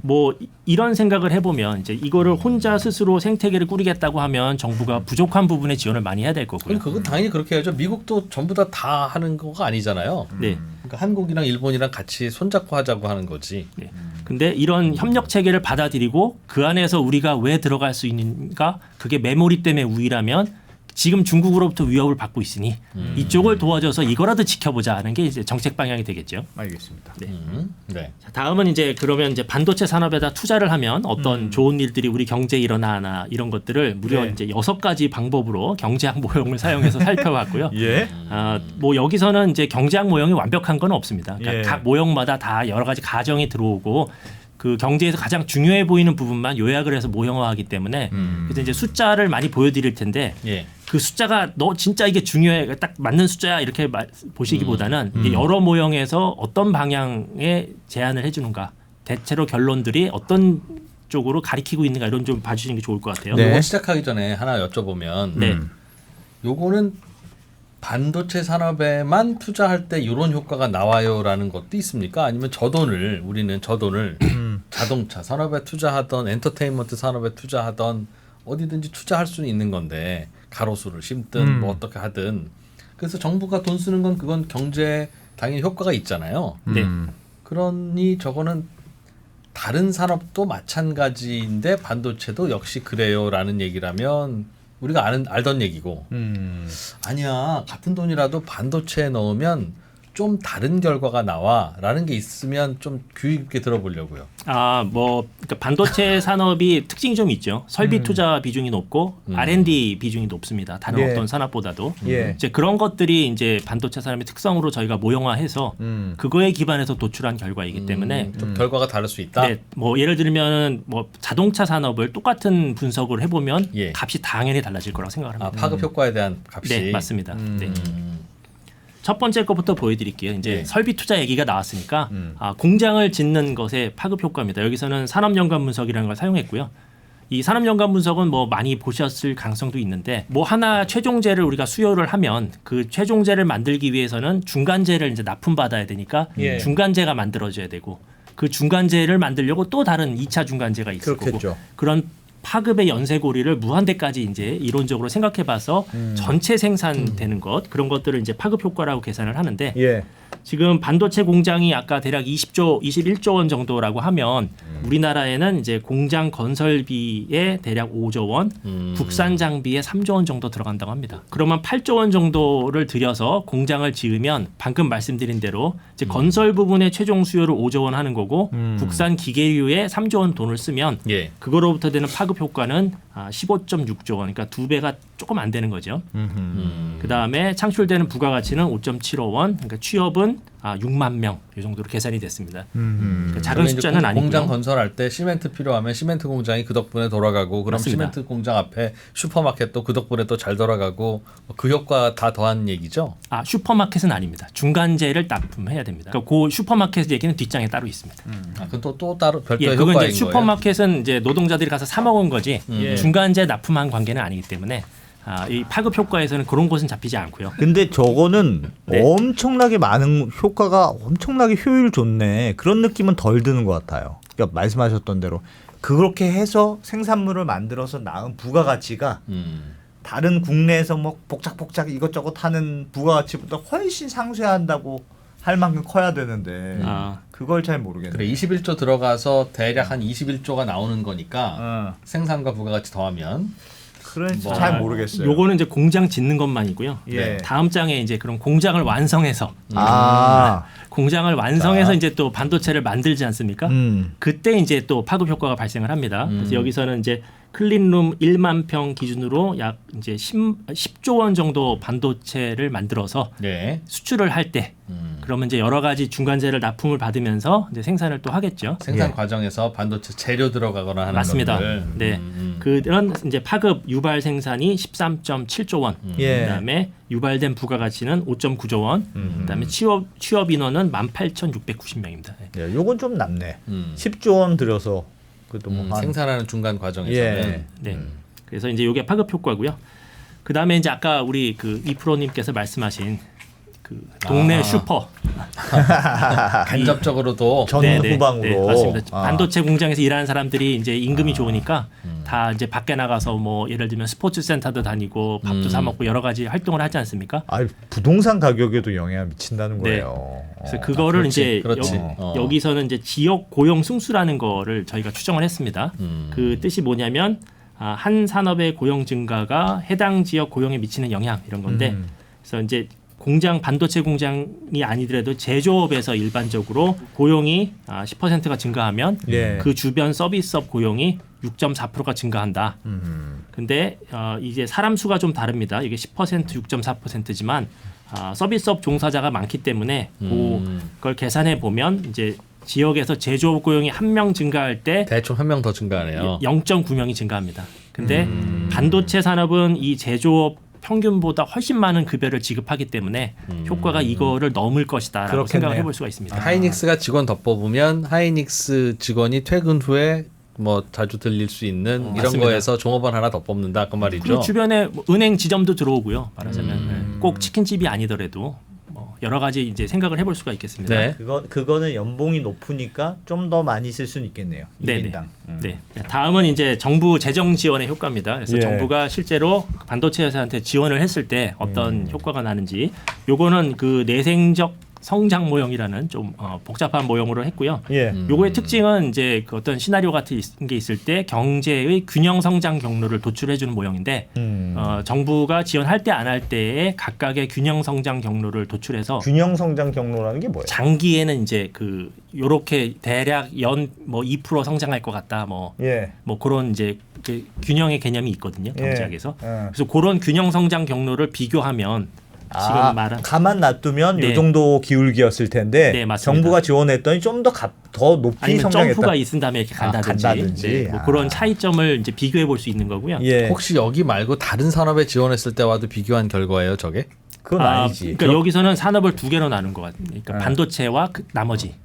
뭐 이런 생각을 해보면 이제 이거를 혼자 스스로 생태계를 꾸리겠다고 하면 정부가 부족한 부분에 지원을 많이 해야 될 거고요. 그건 당연히 그렇게 해야죠. 미국도 전부 다 하는 거가 아니잖아요. 네. 그러니까 한국이랑 일본이랑 같이 손잡고 하자고 하는 거지. 네. 근데 이런 협력 체계를 받아들이고 그 안에서 우리가 왜 들어갈 수 있는가? 그게 메모리 때문에 우위라면 지금 중국으로부터 위협을 받고 있으니 이쪽을 도와줘서 이거라도 지켜보자 하는 게 이제 정책 방향이 되겠죠. 알겠습니다. 네. 네. 자, 다음은 이제 그러면 이제 반도체 산업에다 투자를 하면 어떤 좋은 일들이 우리 경제에 일어나나 이런 것들을 무려 네. 이제 6가지 방법으로 경제학 모형을 사용해서 살펴봤고요. 예. 뭐 여기서는 이제 경제학 모형이 완벽한 건 없습니다. 그러니까 예. 각 모형마다 다 여러 가지 가정이 들어오고 그 경제에서 가장 중요해 보이는 부분만 요약을 해서 모형화하기 때문에 그래서 이제 숫자를 많이 보여드릴 텐데 예. 그 숫자가 너 진짜 이게 중요해 딱 맞는 숫자야 이렇게 보시기보다는 이게 여러 모형에서 어떤 방향에 제안을 해주는가 대체로 결론들이 어떤 쪽으로 가리키고 있는가 이런 좀 봐주시는 게 좋을 것 같아요. 네. 요거 시작하기 전에 하나 여쭤보면 네. 요거는 반도체 산업에만 투자할 때 이런 효과가 나와요라는 것도 있습니까? 아니면 우리는 저 돈을 자동차 산업에 투자하던 엔터테인먼트 산업에 투자하던 어디든지 투자할 수는 있는 건데 가로수를 심든 뭐 어떻게 하든 그래서 정부가 돈 쓰는 건 그건 경제에 당연히 효과가 있잖아요. 네. 그러니 저거는 다른 산업도 마찬가지인데 반도체도 역시 그래요라는 얘기라면 우리가 알던 얘기고 아니야 같은 돈이라도 반도체에 넣으면 좀 다른 결과가 나와라는 게 있으면 좀 귀 깊게 들어보려고요. 그러니까 반도체 산업이 특징이 좀 있죠. 설비 투자 비중이 높고 R&D 비중이 높습니다. 다른 예. 어떤 산업보다도. 예. 이제 그런 것들이 이제 반도체 산업의 특성으로 저희가 모형화해서 그거에 기반해서 도출한 결과이기 때문에 좀 결과가 다를 수 있다. 네, 뭐 예를 들면 뭐 자동차 산업을 똑같은 분석을 해보면 예. 값이 당연히 달라질 거라고 생각합니다. 파급 효과에 대한 값이. 네, 맞습니다. 네. 첫 번째 것부터 보여드릴게요. 이제 예. 설비 투자 얘기가 나왔으니까 공장을 짓는 것의 파급 효과입니다. 여기서는 산업연관 분석이라는 걸 사용했고요. 이 산업연관 분석은 뭐 많이 보셨을 가능성도 있는데 뭐 하나 최종재를 우리가 수요를 하면 그 최종재를 만들기 위해서는 중간재를 이제 납품받아야 되니까 예. 중간재가 만들어져야 되고 그 중간재를 만들려고 또 다른 2차 중간재가 있을 그렇겠죠. 거고 그런 파급의 연쇄고리를 무한대까지 이제 이론적으로 생각해봐서 전체 생산되는 것 그런 것들을 이제 파급 효과라고 계산을 하는데 예. 지금 반도체 공장이 아까 대략 21조 원 정도라고 하면 우리나라에는 이제 공장 건설비에 대략 5조 원, 국산 장비에 3조 원 정도 들어간다고 합니다. 그러면 8조 원 정도를 들여서 공장을 지으면 방금 말씀드린 대로 이제 건설 부분의 최종 수요를 5조 원 하는 거고 국산 기계류에 3조 원 돈을 쓰면 예. 그거로부터 되는 파급 효과는 15.6조 원, 그러니까 2배가 조금 안 되는 거죠. 그 다음에 창출되는 부가가치는 5.75원, 그러니까 취업은 6만 명 이 정도로 계산이 됐습니다. 그러니까 작은 숫자는 아니고요. 공장 건설할 때 시멘트 필요하면 시멘트 공장이 그 덕분에 돌아가고 그럼 맞습니다. 시멘트 공장 앞에 슈퍼마켓도 그 덕분에 또 잘 돌아가고 그 효과 다 더한 얘기죠. 슈퍼마켓은 아닙니다. 중간재를 납품해야 됩니다. 그러니까 그 슈퍼마켓 얘기는 뒷장에 따로 있습니다. 그건 또 따로 별도의 그건 효과인 이제 거예요. 슈퍼마켓은 이제 노동자들이 가서 사 먹은 거지 예. 중간재 납품한 관계는 아니기 때문에 이 파급 효과에서는 그런 것은 잡히지 않고요. 근데 저거는 네. 엄청나게 많은 효과가 엄청나게 효율 좋네. 그런 느낌은 덜 드는 것 같아요. 그러니까 말씀하셨던 대로 그렇게 해서 생산물을 만들어서 낳은 부가가치가 다른 국내에서 뭐 복작복작 이것저것 하는 부가가치보다 훨씬 상쇄한다고 할 만큼 커야 되는데 그걸 잘 모르겠네요. 그래 21조 들어가서 대략 한 21조가 나오는 거니까 생산과 부가가치 더하면 그런 잘 모르겠어요. 요거는 이제 공장 짓는 것만이고요. 예. 다음 장에 이제 그런 공장을 완성해서 공장을 완성해서 이제 또 반도체를 만들지 않습니까? 그때 이제 또 파급 효과가 발생을 합니다. 그래서 여기서는 이제 클린룸 1만 평 기준으로 약 이제 10조 원 정도 반도체를 만들어서 네. 수출을 할 때 그러면 이제 여러 가지 중간재를 납품을 받으면서 이제 생산을 또 하겠죠. 생산 과정에서 반도체 재료 들어가거나 하는 맞습니다. 것들. 네. 그런 이제 파급 유발 생산이 13.7조 원. 그다음에 유발된 부가가치는 5.9조 원. 그다음에 취업 인원은 18,690명입니다. 예, 요건 좀 남네. 10조 원 들여서 그래도 뭐 생산하는 중간 과정에서는 네. 그래서 이제 요게 파급 효과고요. 그다음에 이제 아까 우리 그 이프로님께서 말씀하신 그 동네 슈퍼 간접적으로도 전후방으로 네, 맞습니다. 반도체 공장에서 일하는 사람들이 이제 임금이 좋으니까 다 이제 밖에 나가서 뭐 예를 들면 스포츠 센터도 다니고 밥도 사 먹고 여러 가지 활동을 하지 않습니까? 아, 부동산 가격에도 영향을 미친다는 거예요. 그래서 그거를 이제 그렇지. 여기서는 이제 지역 고용 승수라는 거를 저희가 추정을 했습니다. 그 뜻이 뭐냐면 한 산업의 고용 증가가 해당 지역 고용에 미치는 영향 이런 건데 그래서 이제 공장 반도체 공장이 아니더라도 제조업에서 일반적으로 고용이 10%가 증가하면 그 주변 서비스업 고용이 6.4%가 증가한다. 근데 이제 사람 수가 좀 다릅니다. 이게 10% 6.4%지만 서비스업 종사자가 많기 때문에 그걸 계산해 보면 이제 지역에서 제조업 고용이 한 명 증가할 때 대충 한 명 더 증가하네요. 0.9명이 증가합니다. 근데 반도체 산업은 이 제조업 평균보다 훨씬 많은 급여를 지급하기 때문에 효과가 이거를 넘을 것이다라고 생각을 해볼 수가 있습니다. 하이닉스가 직원 더 뽑으면 하이닉스 직원이 퇴근 후에 뭐 자주 들릴 수 있는 이런 맞습니다. 거에서 종업원 하나 더 뽑는다 그 말이죠. 그리고 주변에 뭐 은행 지점도 들어오고요. 말하자면 꼭 치킨집이 아니더라도 뭐 여러 가지 이제 생각을 해볼 수가 있겠습니다. 네. 그거는 연봉이 높으니까 좀 더 많이 쓸 수는 있겠네요. 네네. 1인당. 네. 다음은 이제 정부 재정 지원의 효과입니다. 그래서 정부가 실제로 반도체 회사한테 지원을 했을 때 어떤 효과가 나는지 요거는 그 내생적 성장 모형이라는 좀 복잡한 모형으로 했고요. 요거의 특징은 이제 그 어떤 시나리오 같은 게 있을 때 경제의 균형 성장 경로를 도출해 주는 모형인데 정부가 지원할 때 안 할 때에 각각의 균형 성장 경로를 도출해서 균형 성장 경로라는 게 뭐예요? 장기에는 이제 그 요렇게 대략 연 뭐 2% 성장할 것 같다 뭐 그런 이제 그 균형의 개념이 있거든요 경제학에서. 그래서 그런 균형 성장 경로를 비교하면 지금 말한 가만 놔두면 이 정도 기울기였을 텐데 정부가 지원했더니 좀 더 높이 아니면 성장했다. 점프가 있은 다음에 이렇게 간다든지, 뭐 그런 차이점을 이제 비교해 볼 수 있는 거고요. 혹시 여기 말고 다른 산업에 지원했을 때와도 비교한 결과예요, 저게? 그건 아니지. 그러니까 여기서는 산업을 두 개로 나눈 것 같아요. 그러니까 반도체와 나머지.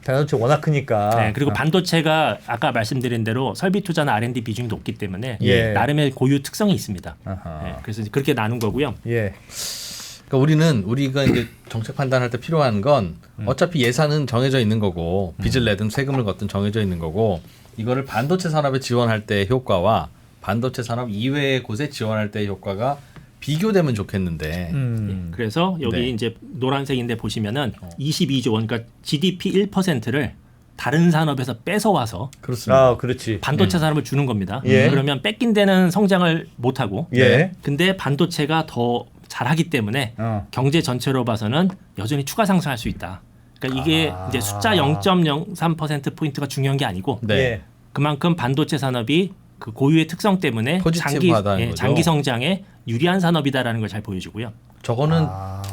반도체 워낙 크니까. 네, 그리고 반도체가 아까 말씀드린 대로 설비 투자나 R&D 비중이 높기 때문에 나름의 고유 특성이 있습니다. 네, 그래서 이제 그렇게 나눈 거고요. 그러니까 우리가 이제 정책 판단할 때 필요한 건 어차피 예산은 정해져 있는 거고 빚을 내든 세금을 걷든 정해져 있는 거고 이거를 반도체 산업에 지원할 때의 효과와 반도체 산업 이외의 곳에 지원할 때의 효과가 비교되면 좋겠는데. 그래서 여기 이제 노란색인데 보시면은 22조 원, 그러니까 GDP 1%를 다른 산업에서 뺏어 와서 그렇습니다. 그렇지. 반도체 산업을 주는 겁니다. 그러면 뺏긴 데는 성장을 못 하고, 근데 반도체가 더 잘하기 때문에 경제 전체로 봐서는 여전히 추가 상승할 수 있다. 그러니까 이게 이제 숫자 0.03% 포인트가 중요한 게 아니고 그만큼 반도체 산업이 그 고유의 특성 때문에 장기 성장에 유리한 산업이다라는 걸 잘 보여주고요. 저거는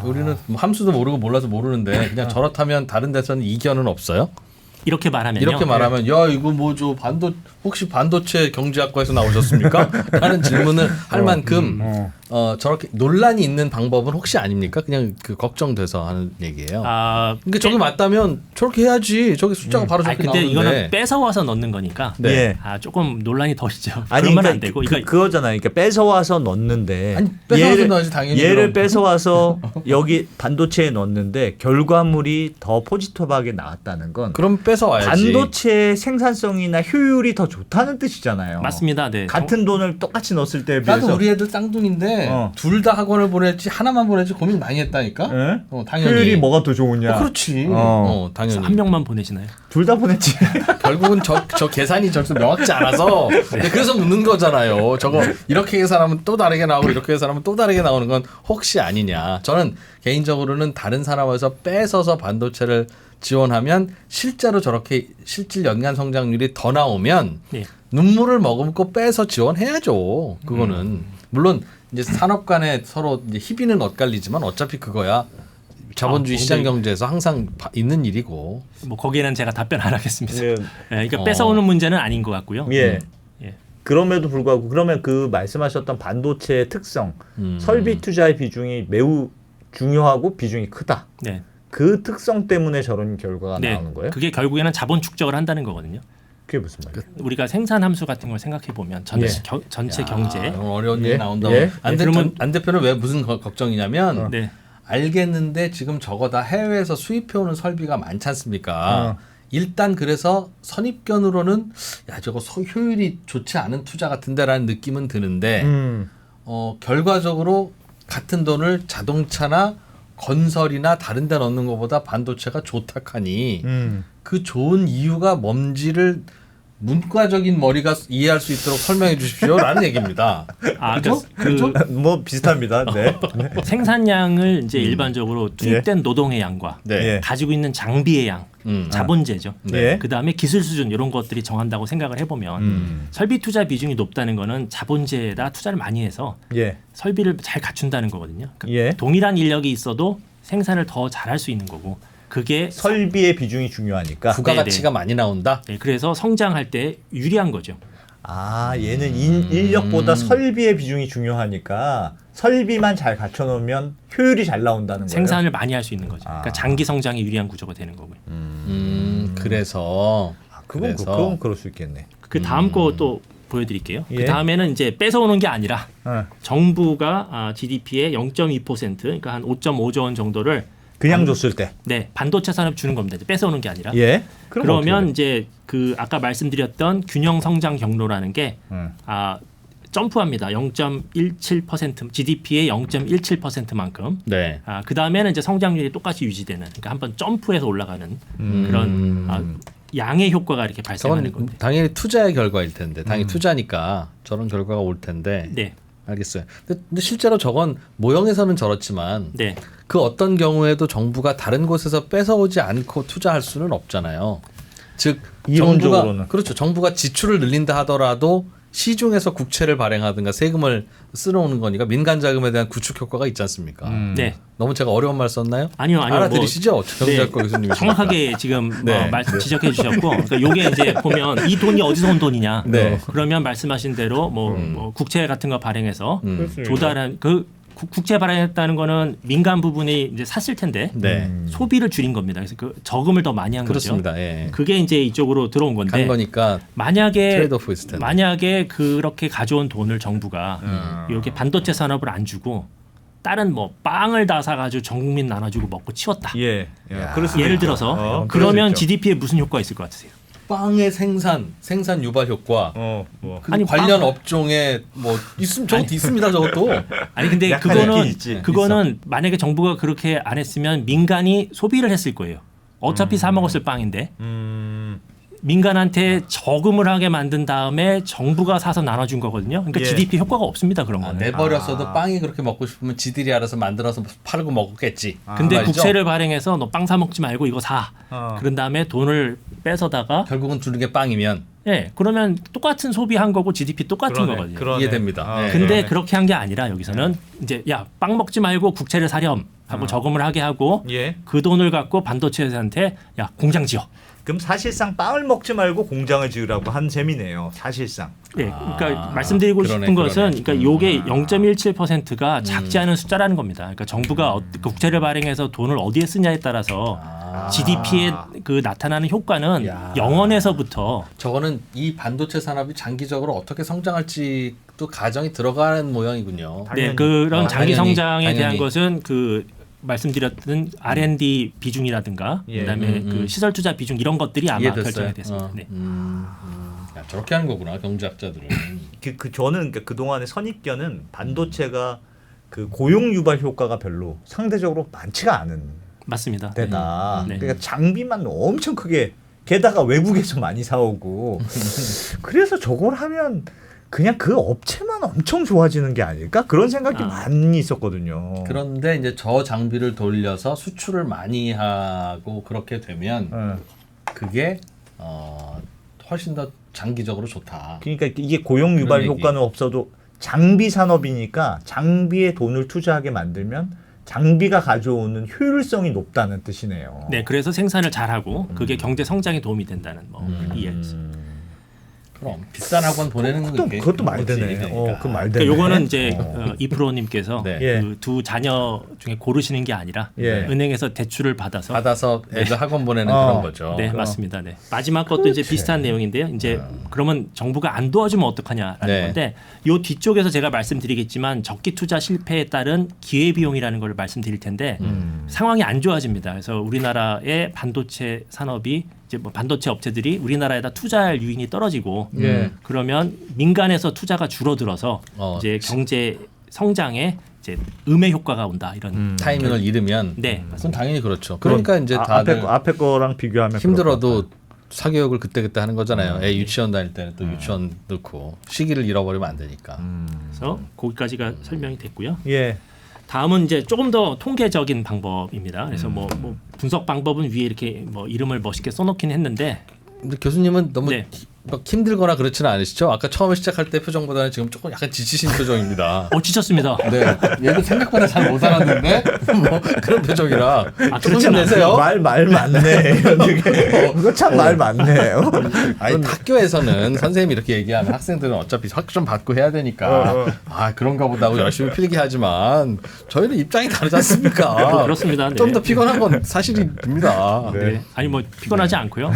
우리는 함수도 모르고 몰라서 모르는데 그냥 저렇다면 다른 데서는 이견은 없어요? 이렇게 말하면 야 이거 뭐죠 혹시 반도체 경제학과에서 나오셨습니까? 라는 질문을 할 만큼 저렇게 논란이 있는 방법은 혹시 아닙니까? 그냥 그 걱정돼서 하는 얘기예요. 그러니까 저게 맞다면 저렇게 해야지. 저기 숫자가 바로 저렇게 근데 나오는데. 이거는 뺏어와서 넣는 거니까 네. 조금 논란이 더 있죠. 아니, 그러면 그러니까 안 되고 그거잖아요. 그러니까 뺏어와서 넣는데 아니, 뺏어와서 넣어야지 당연히. 얘를 그럼. 뺏어와서 여기 반도체에 넣는데 결과물이 더 포지티브하게 나왔다는 건 그럼 뺏어와야지. 반도체의 생산성이나 효율이 더 좋다는 뜻이잖아요. 맞습니다. 네. 같은 돈을 똑같이 넣었을 때에 비해서 나도 우리 애들 쌍둥이인데 둘 다 학원을 보냈지 하나만 보냈지 고민 많이 했다니까. 네? 당연히. 효율이 뭐가 더 좋으냐? 그렇지. 당연히. 한 명만 보내시나요? 둘 다 보냈지. 결국은 저 계산이 저기서 명확치 않아서 그래서 묻는 거잖아요. 저거 이렇게 계산하면 또 다르게 나오고 이렇게 계산하면 또 다르게 나오는 건 혹시 아니냐. 저는 개인적으로는 다른 사람에서 뺏어서 반도체를 지원하면 실제로 저렇게 실질 연간 성장률이 더 나오면 네. 눈물을 머금고 빼서 지원해야죠. 그거는 물론 이제 산업 간에 서로 이제 희비는 엇갈리지만 어차피 그거야 자본주의 시장 경제에서 항상 있는 일이고. 뭐 거기에는 제가 답변 안 하겠습니다. 예. 그러니까 뺏어오는 문제는 아닌 것 같고요. 예. 예. 그럼에도 불구하고 그러면 그 말씀하셨던 반도체의 특성, 설비 투자의 비중이 매우 중요하고 비중이 크다. 네. 그 특성 때문에 저런 결과가 나오는 거예요? 그게 결국에는 자본 축적을 한다는 거거든요. 그게 무슨 말이에요? 우리가 생산 함수 같은 걸 생각해 보면 전체 경제. 어려운 얘기 나온다고. 예. 그러면 안 대표는 왜 무슨 걱정이냐면 네. 알겠는데 지금 저거 다 해외에서 수입해오는 설비가 많지 않습니까? 일단 그래서 선입견으로는 야 저거 효율이 좋지 않은 투자 같은데라는 느낌은 드는데 결과적으로 같은 돈을 자동차나 건설이나 다른 데 넣는 것보다 반도체가 좋다 하니 그 좋은 이유가 뭔지를 문과적인 머리가 이해할 수 있도록 설명해 주십시오라는 얘기입니다. 그렇죠? 뭐 비슷합니다. 네. 생산량을 이제 일반적으로 투입된 노동의 양과 네. 가지고 있는 장비의 양, 자본재죠. 네. 그 다음에 기술 수준 이런 것들이 정한다고 생각을 해보면 설비 투자 비중이 높다는 거는 자본재에다 투자를 많이 해서 예. 설비를 잘 갖춘다는 거거든요. 그러니까 예. 동일한 인력이 있어도 생산을 더 잘할 수 있는 거고 그게 설비의 비중이 중요하니까. 부가가치가 많이 나온다. 네, 그래서 성장할 때 유리한 거죠. 아, 얘는 인력보다 설비의 비중이 중요하니까 설비만 잘 갖춰놓으면 효율이 잘 나온다는 거예요. 생산을 많이 할 수 있는 거죠. 그러니까 장기 성장에 유리한 구조가 되는 거고요. 그래서 그건 그럴 수 있겠네. 그 다음 거 또 보여드릴게요. 예. 그 다음에는 이제 뺏어오는 게 아니라 어. 정부가 GDP의 0.2% 그러니까 한 5.5조 원 정도를 그냥 줬을 때. 네 반도체 산업 주는 겁니다. 이제 뺏어오는 게 아니라. 예. 그러면 이제 그 아까 말씀드렸던 균형 성장 경로라는 게 점프합니다. 0.17% GDP의 0.17%만큼. 네. 그 다음에는 이제 성장률이 똑같이 유지되는. 그러니까 한번 점프해서 올라가는 그런 양의 효과가 이렇게 발생하는 저건 건데. 당연히 투자의 결과일 텐데, 당연히 투자니까 저런 결과가 올 텐데. 네. 알겠어요. 근데 실제로 저건 모형에서는 저렇지만 네. 그 어떤 경우에도 정부가 다른 곳에서 뺏어오지 않고 투자할 수는 없잖아요. 즉 이론적으로는. 정부가 그렇죠. 정부가 지출을 늘린다 하더라도 시중에서 국채를 발행하든가 세금을 쓸어오는 거니까 민간 자금에 대한 구축 효과가 있지 않습니까? 네. 너무 제가 어려운 말 썼나요? 아니요. 알아들으시죠? 경제학과 네. 교수님 정확하게 지금 네. 말씀 지적해 주셨고, 그러니까 요게 이제 보면 이 돈이 어디서 온 돈이냐. 네. 그러면 말씀하신 대로 뭐 국채 같은 거 발행해서 그렇습니다. 조달한 그 국채 발행했다는 거는 민간 부분이 이제 샀을 텐데 네. 소비를 줄인 겁니다. 그래서 그 저금을 더 많이 한 그렇습니다. 거죠. 예. 그게 이제 이쪽으로 들어온 건데 간 거니까 만약에 트레이드오프 있을 텐데. 만약에 그렇게 가져온 돈을 정부가 이렇게 반도체 산업을 안 주고 다른 뭐 빵을 다 사가지고 전 국민 나눠주고 먹고 치웠다. 예. 예를 들어서 그럴 그러면 수 있죠. GDP에 무슨 효과가 있을 것 같으세요? 빵의 생산 유발 효과. 그 아니, 관련 업종에 뭐 있으면 저것도 있습니다. 저것도. 아니 근데 약간 있긴 있지. 그거는 만약에 정부가 그렇게 안 했으면 민간이 소비를 했을 거예요. 어차피 사 먹었을 빵인데 민간한테 저금을 하게 만든 다음에 정부가 사서 나눠준 거거든요. 그러니까 예. GDP 효과가 없습니다. 그런 거는. 내버렸어도 빵이 그렇게 먹고 싶으면 지들이 알아서 만들어서 팔고 먹었겠지. 근데 그 말이죠? 국채를 발행해서 너 빵 사 먹지 말고 이거 사. 그런 다음에 돈을 뺏어다가 결국은 주는 게 빵이면 예 그러면 똑같은 소비한 거고 GDP 똑같은 거거든요. 이해됩니다. 네. 근데 그렇게 한 게 아니라 여기서는 이제 야 빵 먹지 말고 국채를 사렴 하고 저금을 하게 하고 예. 그 돈을 갖고 반도체 회사한테 야 공장 지어. 그럼 사실상 빵을 먹지 말고 공장을 지으라고 한 셈이네요. 사실상. 예, 그러니까 말씀드리고 싶은 것은 그러니까 요게 0.17%가 작지 않은 숫자라는 겁니다. 그러니까 정부가 국채를 발행해서 돈을 어디에 쓰냐에 따라서 GDP에 그 나타나는 효과는 야. 0원에서부터 저거는 이 반도체 산업이 장기적으로 어떻게 성장할지 또 가정이 들어가는 모양이군요. 네, 그런 장기 당연히, 성장에 대한 당연히. 것은 그 말씀드렸던 R&D 비중이라든가 예. 그다음에 그 시설 투자 비중 이런 것들이 아마 이해됐어요. 결정이 됐습니다. 네. 야, 저렇게 하는 거구나 경제학자들은. 저는 그 동안의 선입견은 반도체가 그 고용 유발 효과가 별로 상대적으로 많지가 않은 맞습니다. 데다. 네. 그러니까 장비만 엄청 크게 게다가 외국에서 많이 사오고 그래서 저걸 하면 그냥 그 업체만 엄청 좋아지는 게 아닐까 그런 생각이 많이 있었거든요. 그런데 이제 저 장비를 돌려서 수출을 많이 하고 그렇게 되면 그게 훨씬 더 장기적으로 좋다. 그러니까 이게 고용 유발 그런 효과는 없어도 장비 산업이니까 장비에 돈을 투자하게 만들면 장비가 가져오는 효율성이 높다는 뜻이네요. 네, 그래서 생산을 잘하고 그게 경제 성장에 도움이 된다는 뭐 이해했습니다. 그럼 비싼 학원 보내는 그것도 말 되네. 그 말 되네. 그러니까 요거는 이제 이프로님께서 네. 예. 그 두 자녀 중에 고르시는 게 아니라 예. 은행에서 대출을 받아서 애들 학원 보내는 그런 거죠. 네, 맞습니다. 네. 마지막 것도 이제 비슷한 내용인데요. 이제 그러면 정부가 안 도와주면 어떡하냐라는 네. 건데 요 뒤쪽에서 제가 말씀드리겠지만 적기 투자 실패에 따른 기회 비용이라는 걸 말씀드릴 텐데 상황이 안 좋아집니다. 그래서 우리나라의 반도체 산업이 이제 뭐 반도체 업체들이 우리나라에다 투자할 유인이 떨어지고 그러면 민간에서 투자가 줄어들어서 이제 경제 성장에 이제 음의 효과가 온다 이런 타이밍을 잃으면 네, 그건 당연히 그렇죠. 그러니까 이제 다들 앞에 거랑 비교하면 힘들어도 사교육을 그때 하는 거잖아요. 애 유치원 다닐 때는 또 유치원 넣고 시기를 잃어버리면 안 되니까. 그래서 거기까지가 설명이 됐고요. 예. 다음은 이제 조금 더 통계적인 방법입니다. 그래서 뭐 분석 방법은 위에 이렇게 뭐 이름을 멋있게 써놓긴 했는데 근데 교수님은 너무 네. 막 힘들거나 그렇지는 않으시죠? 아까 처음에 시작할 때 표정보다는 지금 조금 약간 지치신 표정입니다. 지쳤습니다. 네, 얘도 생각보다 잘 못 알았는데 뭐 그런 표정이라 조금 힘내세요. 말 맞네. 그거 참 말 맞네요. 아니 학교에서는 선생님이 이렇게 얘기하면 학생들은 어차피 학점 받고 해야 되니까 아 그런가 보다 하고 열심히 필기하지만 저희는 입장이 다르지 않습니까? 그렇습니다. 네. 좀 더 피곤한 건 사실입니다. 네. 아니 뭐 피곤하지 않고요.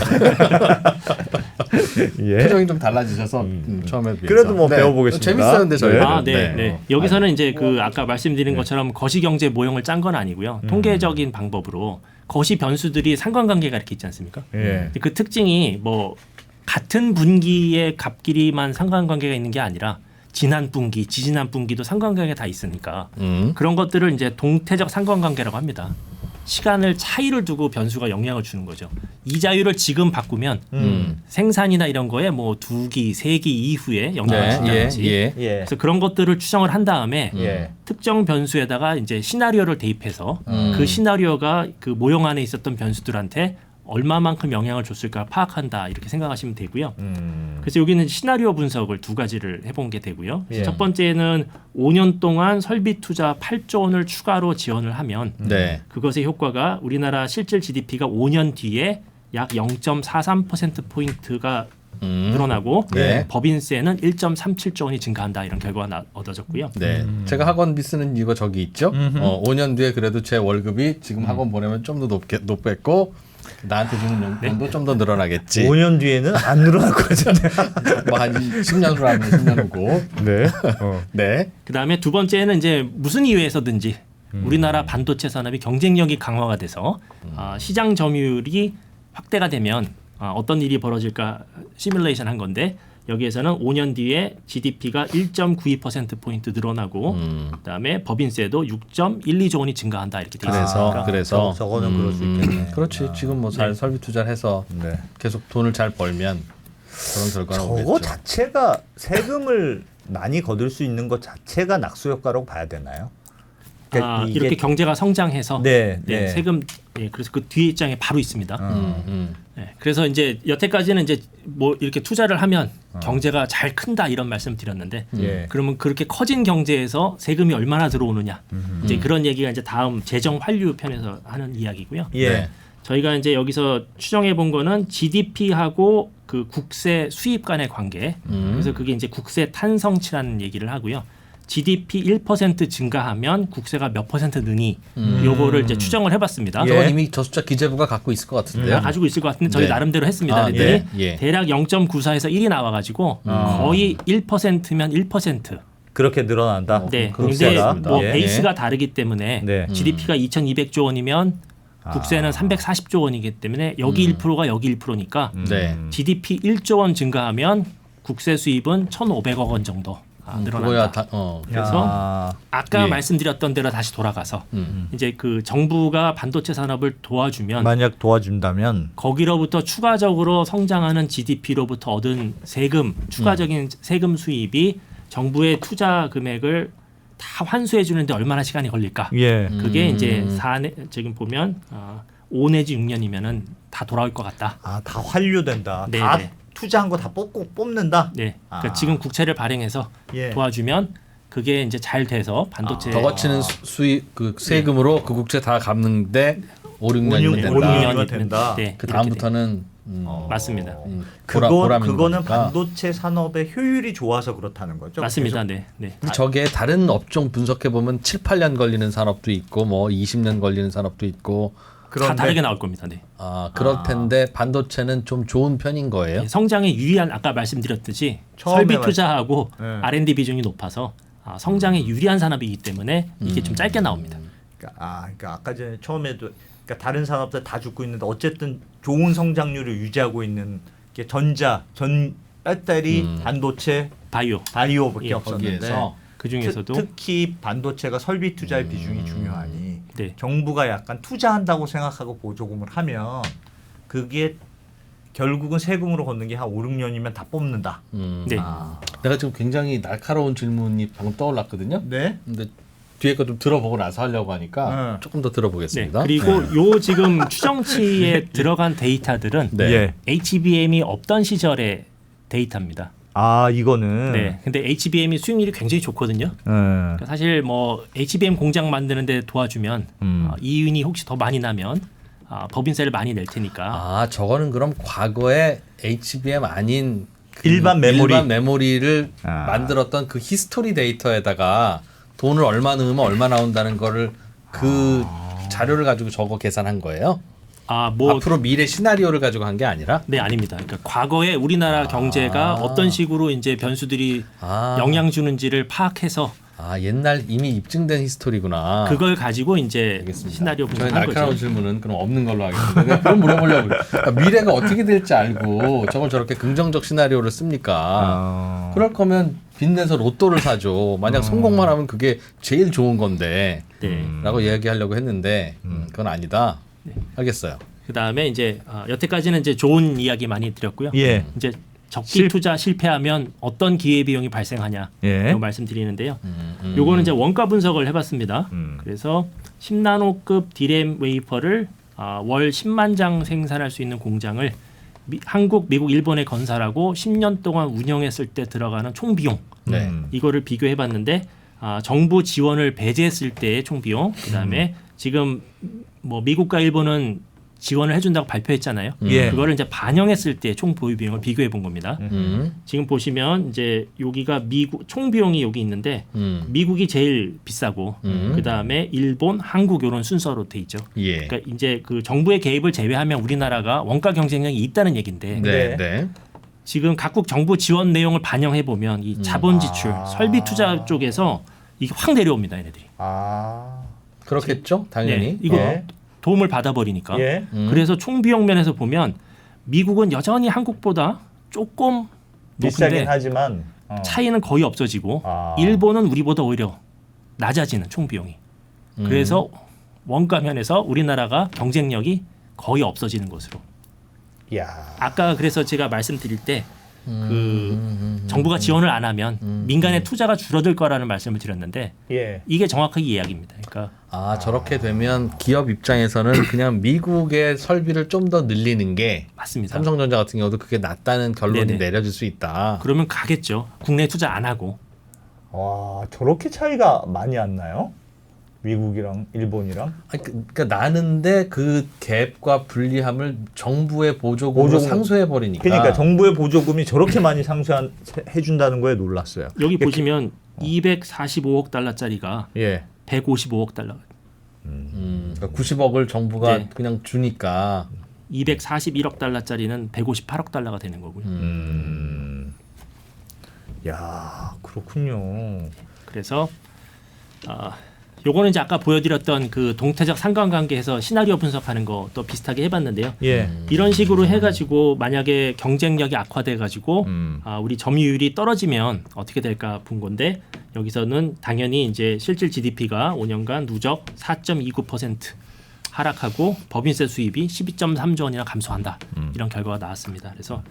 예. 표정이 좀 달라지셔서 처음에 비해서. 그래도 뭐 배워보겠습니다. 재밌어요, 근데 저희. 네. 여기서는 이제 그 아까 말씀드린 것처럼 거시경제 모형을 짠 건 아니고요. 통계적인 방법으로 거시 변수들이 상관관계가 이렇게 있지 않습니까? 예. 그 특징이 뭐 같은 분기의 갑길이만 상관관계가 있는 게 아니라 지난 분기, 지지난 분기도 상관관계가 다 있으니까 그런 것들을 이제 동태적 상관관계라고 합니다. 시간을 차이를 두고 변수가 영향을 주는 거죠. 이자율을 지금 바꾸면 생산이나 이런 거에 뭐 2기, 3기 이후에 영향을 준다든지 그래서 그런 것들을 추정을 한 다음에 특정 변수에다가 이제 시나리오를 대입해서 그 시나리오가 그 모형 안에 있었던 변수들한테 얼마만큼 영향을 줬을까 파악한다 이렇게 생각하시면 되고요. 그래서 여기는 시나리오 분석을 두 가지를 해본 게 되고요. 첫 번째는 5년 동안 설비 투자 8조 원을 추가로 지원을 하면 그것의 효과가 우리나라 실질 GDP가 5년 뒤에 약 0.43%포인트가 늘어나고 법인세는 1.37조 원이 증가한다 이런 결과가 얻어졌고요. 네, 제가 학원비 쓰는 이유가 저기 있죠. 5년 뒤에 그래도 제 월급이 지금 학원 보내면 좀 더 높겠고 나한테 주는 용돈도 좀 더 늘어나겠지. 5년 뒤에는 안 늘어날 것 같은데. 뭐 한 10년 후로 하면 10년 후고. 네. 네. 그다음에 두 번째는 이제 무슨 이유에서든지 우리나라 반도체 산업이 경쟁력이 강화가 돼서 시장 점유율이 확대가 되면 어떤 일이 벌어질까 시뮬레이션 한 건데 여기에서는 5년 뒤에 GDP가 1.92%포인트 늘어나고 그다음에 법인세도 6.12조 원이 증가한다 이렇게 돼 있습니다. 그래서 저거는 그럴 수 있겠네. 그렇지. 지금 뭐 잘 설비 투자를 해서 계속 돈을 잘 벌면 그런 결과가 오겠죠. 저거 자체가 세금을 많이 거둘 수 있는 것 자체가 낙수 효과라고 봐야 되나요? 그러니까 이렇게 경제가 성장해서 네, 네, 네. 세금 그래서 그 뒤에 입장에 바로 있습니다. 네, 그래서 이제 여태까지는 이제 뭐 이렇게 투자를 하면 경제가 잘 큰다 이런 말씀 드렸는데 예. 그러면 그렇게 커진 경제에서 세금이 얼마나 들어오느냐 이제 그런 얘기가 이제 다음 재정 환류 편에서 하는 이야기고요. 예. 네. 저희가 이제 여기서 추정해 본 거는 GDP하고 그 국세 수입 간의 관계. 그래서 그게 이제 국세 탄성치라는 얘기를 하고요. GDP 1% 증가하면 국세가 몇 % 느니 요거를 이제 추정을 해봤습니다. 예. 저건 이미 저숫자 기재부가 갖고 있을 것 같은데요. 가지고 있을 것 같은데 저희 네. 나름대로 했습니다. 아, 그랬더니 네. 예. 대략 0.94에서 1이 나와가지고 거의 1%면 1%. 그렇게 늘어난다. 네. 그렇게 근데 있습니다. 뭐 예. 베이스가 다르기 때문에 네. GDP가 2,200조 원이면 국세는 340조 원이기 때문에 여기 1%가 여기 1%니까 네. GDP 1조 원 증가하면 국세 수입은 1,500억 원 정도 늘어난다. 그거야 그래서 야. 아까 예. 말씀드렸던 대로 다시 돌아가서 이제 그 정부가 반도체 산업을 도와주면 만약 도와준다면 거기로부터 추가적으로 성장하는 GDP로부터 얻은 세금 추가적인 세금 수입이 정부의 투자 금액을 다 환수해 주는데 얼마나 시간이 걸릴까? 예. 그게 이제 지금 보면 5 내지 6년이면은 다 돌아올 것 같다. 다 환류된다. 네, 다 네. 투자한 거 다 뽑는다. 네. 그러니까 아. 지금 국채를 발행해서 예. 도와주면 그게 이제 잘 돼서 반도체 더 거치는 수입 그 세금으로 그 국채 다 갚는데 5, 6년이면 5, 된다. 6년 된다. 네, 그 이렇게 다음부터는 맞습니다. 보람인 그거는 거니까. 반도체 산업의 효율이 좋아서 그렇다는 거죠. 맞습니다. 네. 네. 근데 저게 다른 업종 분석해 보면 7, 8년 걸리는 산업도 있고 뭐 20년 걸리는 산업도 있고 다 다르게 나올 겁니다. 네. 그럴 텐데 반도체는 좀 좋은 편인 거예요. 네, 성장에 유리한 아까 말씀드렸듯이 처음에 설비 투자하고 네. R&D 비중이 높아서 성장에 유리한 산업이기 때문에 이게 좀 짧게 나옵니다. 그러니까 아까 전에 처음에도 그러니까 다른 산업들 다 죽고 있는데 어쨌든 좋은 성장률을 유지하고 있는 게 배터리, 반도체, 바이오밖에 예, 없었는데 거기에서 그 중에서도 특히 반도체가 설비 투자의 비중이 중요하니 네. 정부가 약간 투자한다고 생각하고 보조금을 하면 그게 결국은 세금으로 걷는 게 한 5, 6년이면 다 뽑는다. 네. 내가 지금 굉장히 날카로운 질문이 방금 떠올랐거든요. 네. 근데 뒤에 거 좀 들어보고 나서 하려고 하니까 조금 더 네. 들어보겠습니다. 그리고 요 지금 추정치에 들어간 데이터들은 네. 예. HBM이 없던 시절의 데이터입니다. 이거는 네. 근데 HBM이 수익률이 굉장히 좋거든요. 네. 그러니까 사실 뭐 HBM 공장 만드는데 도와주면 이윤이 혹시 더 많이 나면 법인세를 많이 낼 테니까. 저거는 그럼 과거에 HBM 아닌 일반 메모리를 만들었던 그 히스토리 데이터에다가 돈을 얼마 넣으면 얼마 나온다는 거를 그 자료를 가지고 저거 계산한 거예요? 앞으로 미래 시나리오를 가지고 한 게 아니라? 네, 아닙니다. 그러니까 과거에 우리나라 경제가 어떤 식으로 이제 변수들이 영향 주는지를 파악해서 옛날 이미 입증된 히스토리구나. 그걸 가지고 이제 알겠습니다. 시나리오 저희 분석한 날카로운 거죠. 질문은 그럼 없는 걸로 하겠습니다. 내가 그럼 물어보려고 그러니까 미래가 어떻게 될지 알고 저걸 저렇게 긍정적 시나리오를 씁니까? 그럴 거면 빚내서 로또를 사죠. 만약 성공만 하면 그게 제일 좋은 건데 네. 라고 이야기하려고 했는데 그건 아니다. 알겠어요. 그다음에 이제 여태까지는 이제 좋은 이야기 많이 드렸고요. 예. 이제 적기 투자 실패하면 어떤 기회 비용이 발생하냐 예. 요 말씀드리는데요. 요거는 이제 원가 분석을 해봤습니다. 그래서 10나노급 디램 웨이퍼를 월 10만 장 생산할 수 있는 공장을 한국, 미국, 일본에 건설하고 10년 동안 운영했을 때 들어가는 총 비용 네. 이거를 비교해봤는데 정부 지원을 배제했을 때의 총 비용 그다음에 지금 뭐 미국과 일본은 지원을 해준다고 발표했잖아요. 예. 그거를 이제 반영했을 때 총 보유 비용을 비교해 본 겁니다. 지금 보시면 이제 여기가 미국 총 비용이 여기 있는데 미국이 제일 비싸고 그 다음에 일본, 한국 이런 순서로 돼 있죠. 예. 그러니까 이제 그 정부의 개입을 제외하면 우리나라가 원가 경쟁력이 있다는 얘기인데 네. 네. 지금 각국 정부 지원 내용을 반영해 보면 이 자본 지출, 설비 투자 쪽에서 이게 확 내려옵니다, 얘네들이. 그렇겠죠, 당연히. 네, 이거 예. 도움을 받아버리니까. 예. 그래서 총 비용 면에서 보면 미국은 여전히 한국보다 조금 비싸긴 높은데 하지만 차이는 거의 없어지고 일본은 우리보다 오히려 낮아지는 총 비용이. 그래서 원가 면에서 우리나라가 경쟁력이 거의 없어지는 것으로. 야. 아까 그래서 제가 말씀드릴 때 정부가 지원을 안 하면 민간의 투자가 줄어들 거라는 말씀을 드렸는데 예. 이게 정확하게 이야기입니다. 그러니까 저렇게 되면 기업 입장에서는 그냥 미국의 설비를 좀 더 늘리는 게 맞습니다. 삼성전자 같은 경우도 그게 낫다는 결론이 네네. 내려질 수 있다. 그러면 가겠죠. 국내 투자 안 하고. 와, 저렇게 차이가 많이 안 나요? 미국이랑 일본이랑? 그러니까 나는데 그 갭과 불리함을 정부의 보조금으로 상쇄해 버리니까. 그러니까 정부의 보조금이 저렇게 많이 상쇄해준다는 거에 놀랐어요. 여기 보시면 245억 달러짜리가 예. 155억 달러. 그러니까 90억을 정부가 네. 그냥 주니까 241억 달러짜리는 158억 달러가 되는 거고요. 야, 그렇군요. 그래서 요거는 이제 아까 보여드렸던 그 동태적 상관관계에서 시나리오 분석하는 거 또 비슷하게 해봤는데요. 예. 이런 식으로 해가지고 만약에 경쟁력이 악화돼가지고 우리 점유율이 떨어지면 어떻게 될까 본 건데 여기서는 당연히 이제 실질 GDP가 5년간 누적 4.29% 하락하고 법인세 수입이 12.3조 원이나 감소한다. 이런 결과가 나왔습니다. 그래서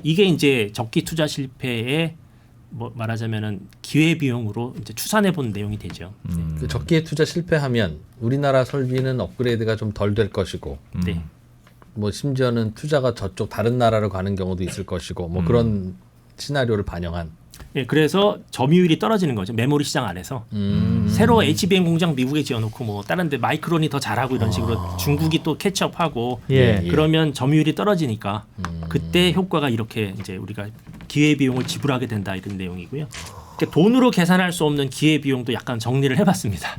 이게 이제 적기 투자 실패의 뭐 말하자면은 기회 비용으로 이제 추산해 본 내용이 되죠. 그 적기에 투자 실패하면 우리나라 설비는 업그레이드가 좀 덜 될 것이고 네. 뭐 심지어는 투자가 저쪽 다른 나라로 가는 경우도 있을 것이고 뭐 그런 시나리오를 반영한. 네, 그래서 점유율이 떨어지는 거죠. 메모리 시장 안에서 새로 HBM 공장 미국에 지어놓고 뭐 다른데 마이크론이 더 잘하고 이런 식으로 중국이 또 캐치업하고 예. 그러면 점유율이 떨어지니까 그때 효과가 이렇게 이제 우리가 기회 비용을 지불하게 된다 이런 내용이고요. 그러니까 돈으로 계산할 수 없는 기회 비용도 약간 정리를 해봤습니다.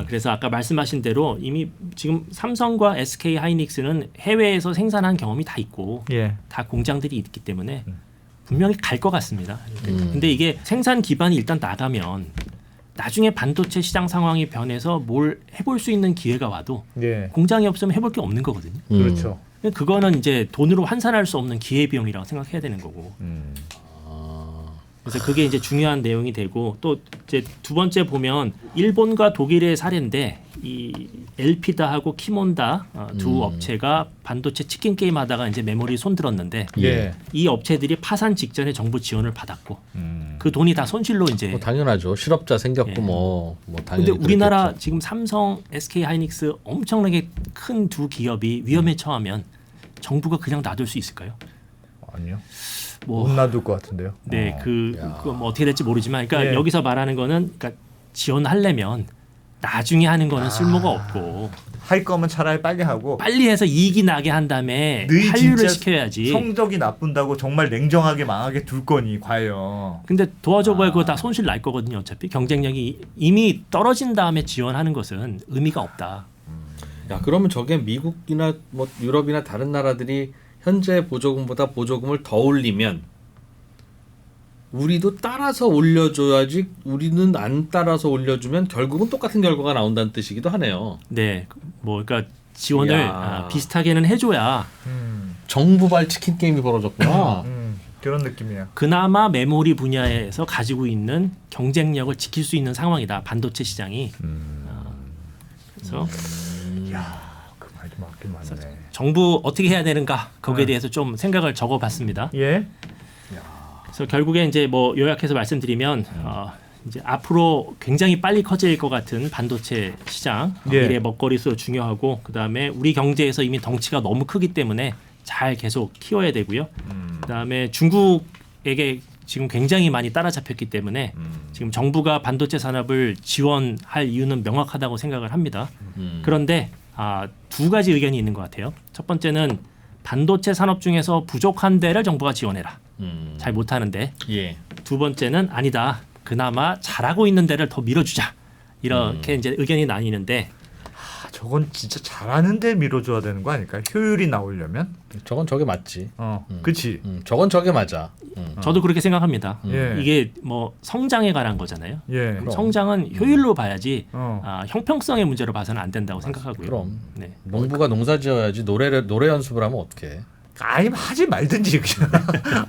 그래서 아까 말씀하신 대로 이미 지금 삼성과 SK 하이닉스는 해외에서 생산한 경험이 다 있고 예. 다 공장들이 있기 때문에 분명히 갈 것 같습니다. 근데 이게 생산 기반이 일단 나가면 나중에 반도체 시장 상황이 변해서 뭘 해볼 수 있는 기회가 와도 예. 공장이 없으면 해볼 게 없는 거거든요. 그렇죠. 그거는 이제 돈으로 환산할 수 없는 기회 비용이라고 생각해야 되는 거고. 그래서 그게 이제 중요한 내용이 되고 또 이제 두 번째 보면 일본과 독일의 사례인데 이 엘피다하고 키몬다 두 업체가 반도체 치킨 게임 하다가 이제 메모리 손들었는데 예. 이 업체들이 파산 직전에 정부 지원을 받았고 그 돈이 다 손실로 이제. 뭐 당연하죠. 실업자 생겼고 예. 뭐 당연히. 근데 우리나라 그랬겠죠. 지금 삼성, SK 하이닉스 엄청나게 큰 두 기업이 위험에 처하면 정부가 그냥 놔둘 수 있을까요? 아니요. 뭐 못 놔둘 것 같은데요. 네, 그거 뭐 어떻게 될지 모르지만, 그러니까 예. 여기서 말하는 거는, 그러니까 지원하려면 나중에 하는 거는 쓸모가 없고 할 거면 차라리 빨리 하고 빨리 해서 이익이 나게 한 다음에 너희 한류를 진짜 시켜야지. 성적이 나쁜다고 정말 냉정하게 망하게 둘 거니 과연. 근데 도와줘봐야 그거 다 손실 날 거거든요. 어차피 경쟁력이 이미 떨어진 다음에 지원하는 것은 의미가 없다. 야, 그러면 저게 미국이나 뭐 유럽이나 다른 나라들이 현재 보조금보다 보조금을 더 올리면 우리도 따라서 올려줘야지, 우리는 안 따라서 올려주면 결국은 똑같은 결과가 나온다는 뜻이기도 하네요. 네, 뭐 그러니까 지원을 이야. 비슷하게는 해줘야 정부발 치킨 게임이 벌어졌구나. 그런 느낌이에요. 그나마 메모리 분야에서 가지고 있는 경쟁력을 지킬 수 있는 상황이다. 반도체 시장이. 그래서 야, 그 말도 맞긴 맞네. 정부 어떻게 해야 되는가 거기에 대해서 좀 생각을 적어봤습니다. 예. 그래서 결국에 이제 뭐 요약해서 말씀드리면 이제 앞으로 굉장히 빨리 커질 것 같은 반도체 시장 예. 미래 먹거리수 중요하고 그 다음에 우리 경제에서 이미 덩치가 너무 크기 때문에 잘 계속 키워야 되고요. 그 다음에 중국에게 지금 굉장히 많이 따라잡혔기 때문에 지금 정부가 반도체 산업을 지원할 이유는 명확하다고 생각을 합니다. 그런데 두 가지 의견이 있는 것 같아요. 첫 번째는 반도체 산업 중에서 부족한 데를 정부가 지원해라. 잘 못하는데. 예. 두 번째는 아니다. 그나마 잘하고 있는 데를 더 밀어주자. 이렇게 이제 의견이 나뉘는데 저건 진짜 잘하는데 밀어줘야 되는 거 아닐까? 효율이 나오려면. 저건 저게 맞지. 그렇지. 저건 저게 맞아. 저도 그렇게 생각합니다. 예. 이게 뭐 성장에 관한 거잖아요. 예. 성장은 효율로 봐야지 어. 형평성의 문제로 봐서는 안 된다고 생각하고요. 그럼. 네. 농부가 농사 지어야지 노래 연습을 하면 어떡해. 아니 하지 말든지 그냥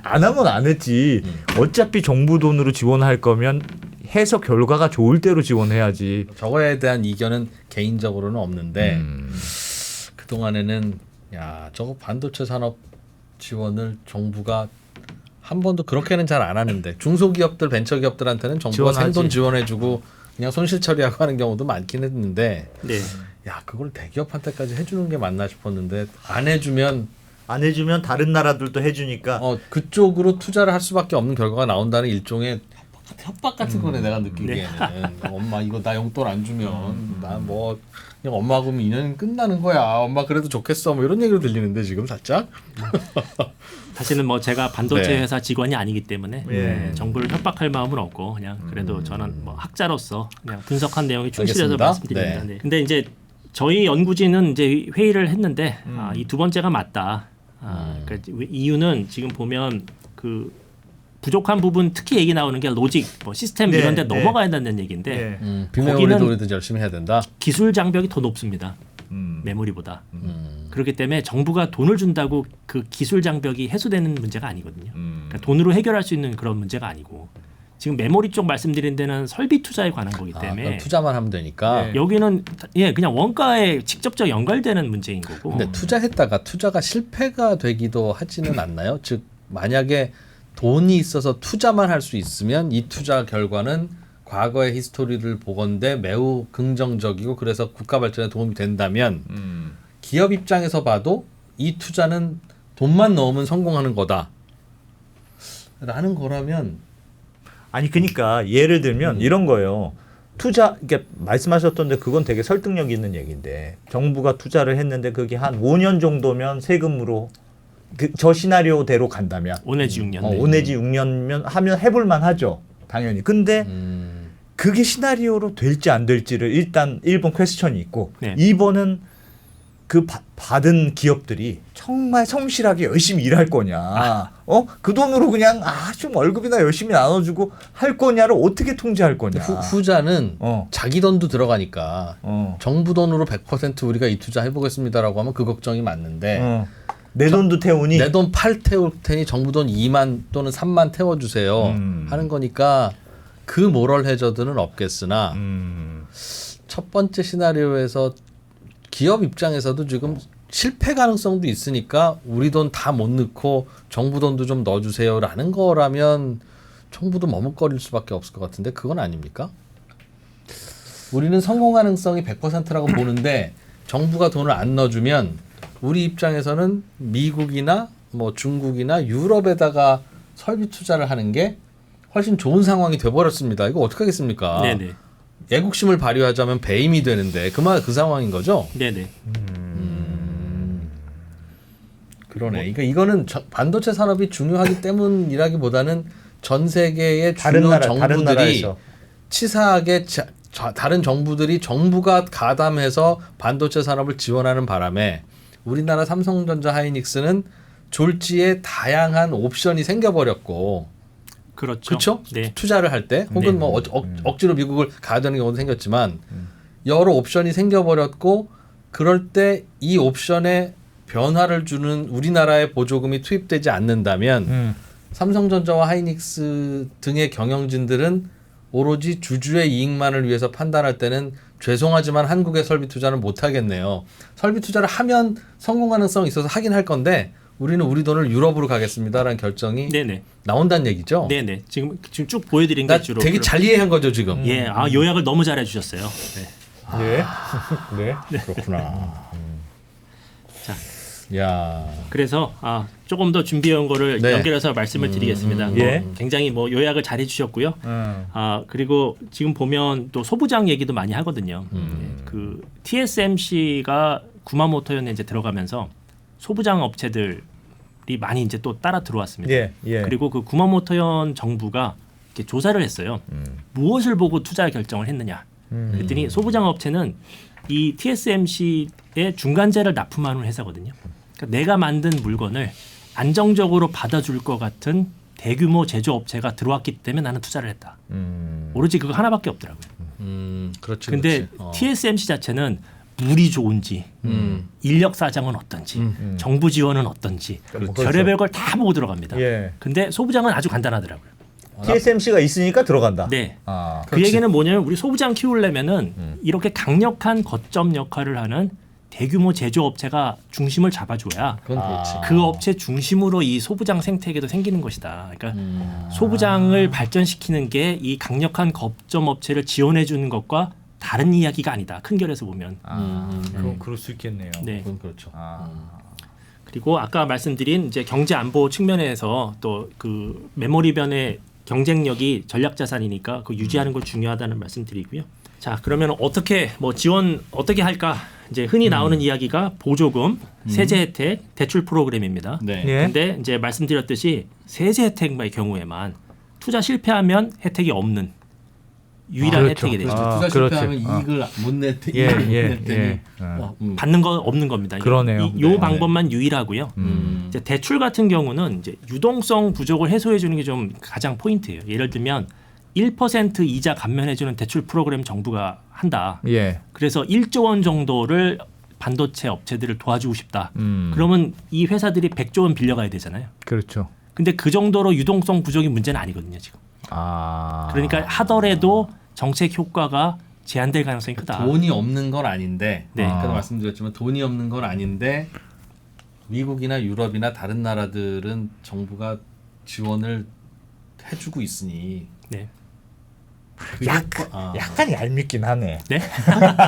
안 하면 안 했지. 어차피 정부 돈으로 지원할 거면 해서 결과가 좋을 대로 지원해야지. 저거에 대한 이견은 개인적으로는 없는데 그동안에는 야, 저거 반도체 산업 지원을 정부가 한 번도 그렇게는 잘 안 하는데 중소기업들 벤처기업들한테는 정부가 지원하지. 생돈 지원해주고 그냥 손실 처리하고 하는 경우도 많긴 했는데 네. 야 그걸 대기업한테까지 해주는 게 맞나 싶었는데 안 해주면 다른 나라들도 해주니까 그쪽으로 투자를 할 수밖에 없는 결과가 나온다는 일종의 협박 같은 거네 내가 느끼기에는 엄마 이거 나 용돈 안 주면 나 뭐 그냥 엄마하고 인연 끝나는 거야 엄마 그래도 좋겠어 뭐 이런 얘기로 들리는데 지금 살짝 사실은 뭐 제가 반도체 네. 회사 직원이 아니기 때문에 예. 정부를 협박할 마음은 없고 그냥 그래도 저는 뭐 학자로서 그냥 분석한 내용이 충실해서 알겠습니다. 말씀드립니다. 네. 네. 근데 이제 저희 연구진은 이제 회의를 했는데 이 두 번째가 맞다. 그러니까 이유는 지금 보면 그 부족한 부분 특히 얘기 나오는 게 로직, 뭐 시스템 네, 이런 데 네. 넘어가야 된다는 얘기인데 예. 비메모리도 거기는 우리도 열심히 해야 된다. 기술 장벽이 더 높습니다. 메모리보다. 그렇기 때문에 정부가 돈을 준다고 그 기술 장벽이 해소되는 문제가 아니거든요. 그러니까 돈으로 해결할 수 있는 그런 문제가 아니고 지금 메모리 쪽 말씀드린 데는 설비 투자에 관한 거기 때문에 그럼 투자만 하면 되니까. 네. 여기는 그냥 원가에 직접적 연결되는 문제인 거고. 근데 투자했다가 투자가 실패가 되기도 하지는 않나요? 즉 만약에 돈이 있어서 투자만 할 수 있으면 이 투자 결과는 과거의 히스토리를 보건대 매우 긍정적이고 그래서 국가 발전에 도움이 된다면 기업 입장에서 봐도 이 투자는 돈만 넣으면 성공하는 거다. 라는 거라면 아니 그러니까 예를 들면 이런 거예요. 투자 이게 말씀하셨던데 그건 되게 설득력 있는 얘기인데 정부가 투자를 했는데 그게 한 5년 정도면 세금으로 저 시나리오대로 간다면 5 내지 6년. 5 내지 6년면 하면 해볼만 하죠. 당연히. 근데 그게 시나리오로 될지 안 될지를 일단 1번 퀘스천이 있고 네. 2번은 그 받은 기업들이 정말 성실하게 열심히 일할 거냐. 그 돈으로 그냥 좀 월급이나 열심히 나눠주고 할 거냐를 어떻게 통제할 거냐. 후자는 자기 돈도 들어가니까 정부 돈으로 100% 우리가 이 투자 해보겠습니다라고 하면 그 걱정이 맞는데 내 돈도 태우니 내 돈 8 태울 테니 정부 돈 2만 또는 3만 태워주세요 하는 거니까 그 모럴 해저드는 없겠으나 첫 번째 시나리오에서 기업 입장에서도 지금 실패 가능성도 있으니까 우리 돈 다 못 넣고 정부 돈도 좀 넣어주세요라는 거라면 정부도 머뭇거릴 수밖에 없을 것 같은데 그건 아닙니까? 우리는 성공 가능성이 100%라고 보는데 정부가 돈을 안 넣어주면 우리 입장에서는 미국이나 뭐 중국이나 유럽에다가 설비 투자를 하는 게 훨씬 좋은 상황이 돼버렸습니다. 이거 어떻게 하겠습니까? 네네. 애국심을 발휘하자면 배임이 되는데 그 상황인 거죠? 네네. 그러네. 그러니까 이거는 반도체 산업이 중요하기 때문이라기보다는 전 세계의 다른 주요 나라, 다른 정부들이 나라에서. 치사하게 다른 정부들이 정부가 가담해서 반도체 산업을 지원하는 바람에 우리나라 삼성전자 하이닉스는 졸지에 다양한 옵션이 생겨버렸고 그렇죠. 그렇죠? 네. 투자를 할 때 혹은 네. 뭐 억지로 미국을 가야 되는 경우도 생겼지만 여러 옵션이 생겨버렸고 그럴 때 이 옵션에 변화를 주는 우리나라의 보조금이 투입되지 않는다면 삼성전자와 하이닉스 등의 경영진들은 오로지 주주의 이익만을 위해서 판단할 때는 죄송하지만 한국의 설비 투자는 못 하겠네요. 설비 투자를 하면 성공 가능성이 있어서 하긴 할 건데 우리는 우리 돈을 유럽으로 가겠습니다라는 결정이 네네. 나온다는 얘기죠. 네네. 지금 쭉 보여드린 나 게 주로 되게 잘 이해한 거죠 지금. 예, 요약을 너무 잘해 주셨어요. 네. 네. 그렇구나. 자. 야. 그래서 조금 더 준비해온 거를 네. 연결해서 말씀을 드리겠습니다. 예. 굉장히 뭐 요약을 잘 해주셨고요. 그리고 지금 보면 또 소부장 얘기도 많이 하거든요. 그 TSMC가 구마모토현에 이제 들어가면서 소부장 업체들이 많이 이제 또 따라 들어왔습니다. 예. 그리고 그 구마모토현 정부가 이렇게 조사를 했어요. 무엇을 보고 투자 결정을 했느냐. 그랬더니 소부장 업체는 이 TSMC의 중간재를 납품하는 회사거든요. 그러니까 내가 만든 물건을 안정적으로 받아줄 것 같은 대규모 제조업체가 들어왔기 때문에 나는 투자를 했다. 오로지 그거 하나밖에 없더라고요. 그렇지. 근데 TSMC 자체는 물이 좋은지, 인력 사정은 어떤지, 정부 지원은 어떤지, 별의별 걸 다 보고 들어갑니다. 예. 근데 소부장은 아주 간단하더라고요. TSMC가 있으니까 들어간다. 네. 그 그렇지. 얘기는 뭐냐면 우리 소부장 키우려면은 이렇게 강력한 거점 역할을 하는 대규모 제조업체가 중심을 잡아줘야 그건 그렇지. 그 업체 중심으로 이 소부장 생태계도 생기는 것이다. 그러니까 소부장을 발전시키는 게 이 강력한 거점 업체를 지원해 주는 것과 다른 이야기가 아니다. 큰 결에서 보면. 그럼 그럴 수 있겠네요. 네. 그건 그렇죠. 그리고 아까 말씀드린 이제 경제 안보 측면에서 또 그 메모리 변의 경쟁력이 전략 자산이니까 그 유지하는 거 중요하다는 말씀드리고요. 자, 그러면 어떻게 뭐 지원 어떻게 할까? 이제 흔히 나오는 이야기가 보조금, 세제 혜택, 대출 프로그램입니다. 네. 예. 근데 이제 말씀드렸듯이 세제 혜택의 경우에만 투자 실패하면 혜택이 없는 유일한 그렇죠. 혜택이 되죠. 투자 그렇지. 실패하면 이익을 못 냈더니 예. 받는 거 없는 겁니다. 그러네요. 요 네. 방법만 유일하고요. 이제 대출 같은 경우는 이제 유동성 부족을 해소해 주는 게 좀 가장 포인트예요. 예를 들면 1% 이자 감면해 주는 대출 프로그램 정부가 한다. 예. 그래서 1조 원 정도를 반도체 업체들을 도와주고 싶다. 음. 그러면 이 회사들이 100조 원 빌려가야 되잖아요. 그렇죠. 근데 그 정도로 유동성 부족이 문제는 아니거든요, 지금. 그러니까 하더라도 정책 효과가 제한될 가능성이 크다. 돈이 없는 건 아닌데, 네. 아까도 말씀드렸지만 돈이 없는 건 아닌데 미국이나 유럽이나 다른 나라들은 정부가 지원을 해주고 있으니 네. 그 약간 얄밉긴 하네. 네?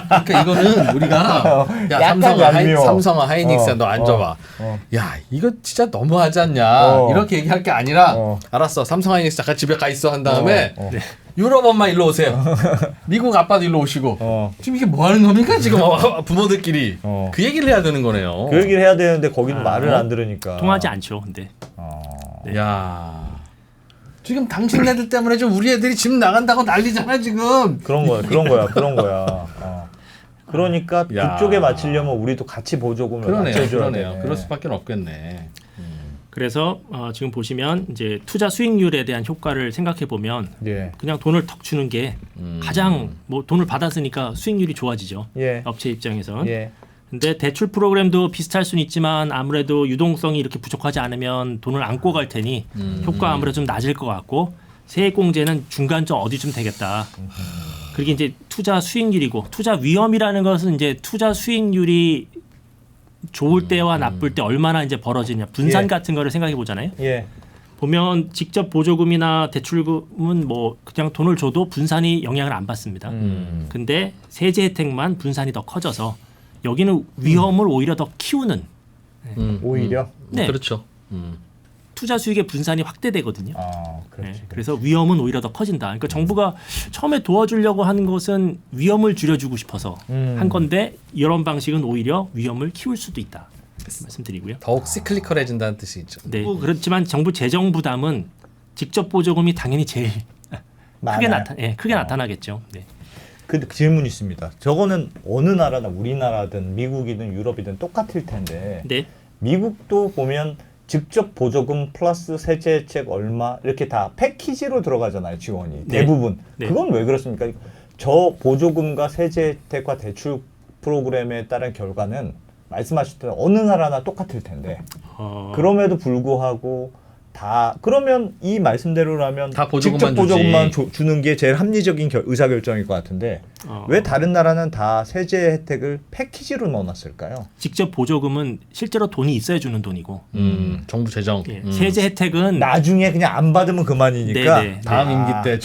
그러니까 이거는 우리가 야 약간 얄미워. 삼성아 하이닉스야 너 앉아봐. 야 이거 진짜 너무하지 않냐 이렇게 얘기할 게 아니라 알았어 삼성 하이닉스 잠깐 집에 가 있어 한 다음에 네. 유럽 엄마 일로 오세요. 미국 아빠도 일로 오시고 지금 이게 뭐 하는 겁니까 지금 부모들끼리 그 얘기를 해야 되는 거네요. 그 얘기를 해야 되는데 거기는 말을 안 들으니까. 통하지 않죠. 근데 네. 야 지금 당신네들 때문에 좀 우리 애들이 집 나간다고 난리잖아 지금. 그런 거야. 그러니까 야. 그쪽에 맞추려면 우리도 같이 보조금을 맞춰줘야 그러네요. 되네. 그럴 수밖에 없겠네. 그래서 지금 보시면 이제 투자 수익률에 대한 효과를 생각해 보면 예. 그냥 돈을 턱 주는 게 가장 뭐 돈을 받았으니까 수익률이 좋아지죠. 예. 업체 입장에선. 예. 근데 대출 프로그램도 비슷할 수는 있지만 아무래도 유동성이 이렇게 부족하지 않으면 돈을 안고 갈 테니 효과 아무래도 좀 낮을 것 같고 세액공제는 중간점 어디쯤 되겠다. 그리고 이제 투자 수익률이고 투자 위험이라는 것은 이제 투자 수익률이 좋을 때와 나쁠 때 얼마나 이제 벌어지냐 분산 예. 같은 거를 생각해 보잖아요. 예. 보면 직접 보조금이나 대출금은 뭐 그냥 돈을 줘도 분산이 영향을 안 받습니다. 근데 세제 혜택만 분산이 더 커져서 여기는 위험을 오히려 더 키우는 오히려. 네. 그렇죠. 투자 수익의 분산이 확대되거든요. 그렇지. 네, 그래서 위험은 오히려 더 커진다. 그러니까 정부가 처음에 도와주려고 하는 것은 위험을 줄여주고 싶어서 한 건데 이런 방식은 오히려 위험을 키울 수도 있다. 말씀드리고요. 더욱 시클리컬해진다는 뜻이죠. 네, 그렇지만 정부 재정 부담은 직접 보조금이 당연히 제일 크게 나타나겠죠. 네. 그 질문 있습니다. 저거는 어느 나라나 우리나라든 미국이든 유럽이든 똑같을 텐데 네. 미국도 보면 직접 보조금 플러스 세제 혜택 얼마 이렇게 다 패키지로 들어가잖아요. 지원이 네. 대부분. 네. 그건 왜 그렇습니까? 저 보조금과 세제 혜택과 대출 프로그램에 따른 결과는 말씀하셨던 어느 나라나 똑같을 텐데 그럼에도 불구하고 다 그러면 이 말씀대로라면 다 보조금만 직접 보조금만 주지. 주는 게 제일 합리적인 의사결정일 것 같은데 왜 다른 나라는 다 세제 혜택을 패키지로 넣어놨을까요? 직접 보조금은 실제로 돈이 있어야 주는 돈이고 정부 재정. 예, 세제 혜택은 나중에 그냥 안 받으면 그만이니까. 네네. 다음 임기 때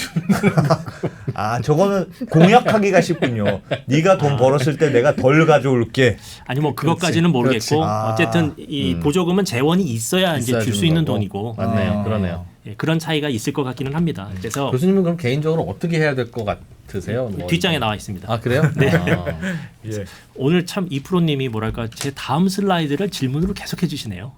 저거는 공약하기가 쉽군요. 네가 돈 벌었을 때 내가 덜 가져올게. 아니 뭐 그것까지는 모르겠고 그렇지. 어쨌든 이 보조금은 재원이 있어야 이제 줄 수 주는 있는 거고. 돈이고 맞네요. 그러네요. 예, 그런 차이가 있을 것 같기는 합니다. 그래서 교수님은 그럼 개인적으로 어떻게 해야 될 것 같으세요? 뭐 뒷장에 나와 있습니다. 아 그래요? 네. 예. 오늘 참 이프로님이 뭐랄까 제 다음 슬라이드를 질문으로 계속해 주시네요.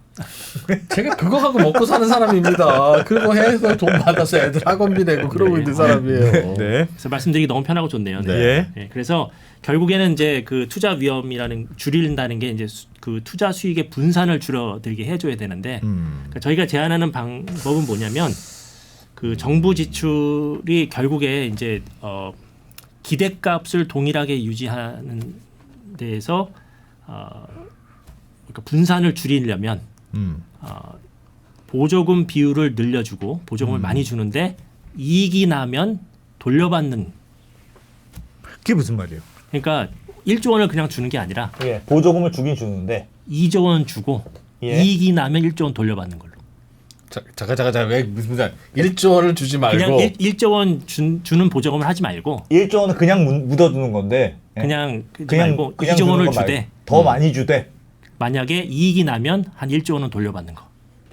제가 그거 하고 먹고 사는 사람입니다. 그거 해서 돈 받아서 애들 학원비 내고 그러고 있는 사람이에요. 네. 그래서 말씀드리기 너무 편하고 좋네요. 네. 네. 예, 그래서 결국에는 이제 그 투자 위험이라는 줄인다는 게 이제 그 투자 수익의 분산을 줄어들게 해줘야 되는데 그러니까 저희가 제안하는 방법은 뭐냐면 그 정부 지출이 결국에 이제 기대값을 동일하게 유지하는 데에서 그러니까 분산을 줄이려면 보조금 비율을 늘려주고 보조금을 많이 주는데 이익이 나면 돌려받는 그게 무슨 말이에요? 그러니까 1조 원을 그냥 주는 게 아니라 예. 보조금을 주긴 주는데 2조 원 주고 예. 이익이 나면 1조 원 돌려받는 걸로. 잠깐 왜 무슨 1조 원을 주지 말고 그냥 1조 원 주는 보조금을 하지 말고 1조 원은 그냥 묻어두는 건데 예. 그냥 말고 2조 주는 원을 거 주되 말고 더 많이 주되 만약에 이익이 나면 한 1조 원은 돌려받는 거.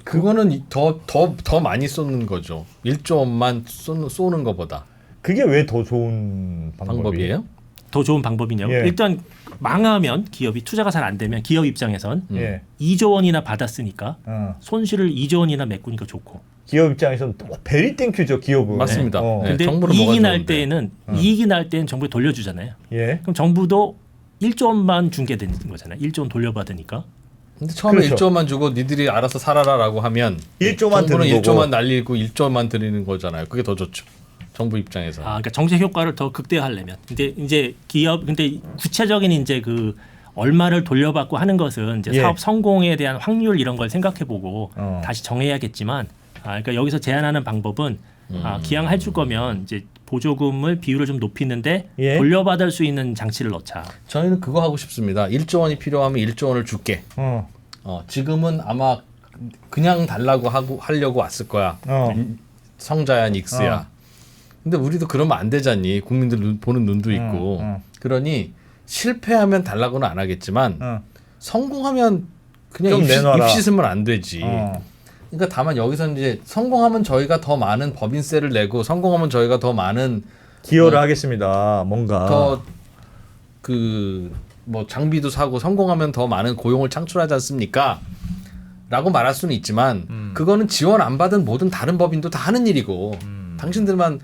그거는 더 많이 쏘는 거죠. 1조 원만 쏘는 거보다. 그게 왜 더 좋은 방법이에요? 더 좋은 방법이냐고? 예. 일단 망하면 기업이 투자가 잘 안 되면 기업 입장에선 예. 2조 원이나 받았으니까 어. 손실을 2조 원이나 메꾸니까 좋고. 기업 입장에서는 베리 땡큐죠 기업은. 맞습니다. 어. 네, 근데 정부는 이익이 뭐가 날 좋은데. 때는 이익이 날 때는 정부에 돌려주잖아요. 예. 그럼 정부도 1조 원만 준 게 되는 거잖아요. 1조 원 돌려받으니까. 근데 처음에 그렇죠. 1조만 주고 니들이 알아서 살아라라고 하면 1조만 정부는 드는 거고. 1조만 날리고 1조만 드리는 거잖아요. 그게 더 좋죠. 정부 입장에서. 그러니까 정책 효과를 더 극대화하려면. 근데 이제 기업 근데 구체적인 이제 그 얼마를 돌려받고 하는 것은 이제 예. 사업 성공에 대한 확률 이런 걸 생각해보고 다시 정해야겠지만, 그러니까 여기서 제안하는 방법은 기왕 해줄 거면 이제 보조금을 비율을 좀 높이는데 예. 돌려받을 수 있는 장치를 넣자. 저희는 그거 하고 싶습니다. 1조 원이 필요하면 1조 원을 줄게. 지금은 아마 그냥 달라고 하려고 왔을 거야. 성자야 닉스야. 근데 우리도 그러면 안 되잖니. 국민들 보는 눈도 있고. 그러니 실패하면 달라고는 안 하겠지만 성공하면 그냥 입시으면 안 되지. 그러니까 다만 여기서 이제 성공하면 저희가 더 많은 법인세를 내고 성공하면 저희가 더 많은 기여를 하겠습니다. 뭔가 더 뭐 장비도 사고 성공하면 더 많은 고용을 창출하지 않습니까? 라고 말할 수는 있지만 그거는 지원 안 받은 모든 다른 법인도 다 하는 일이고 당신들만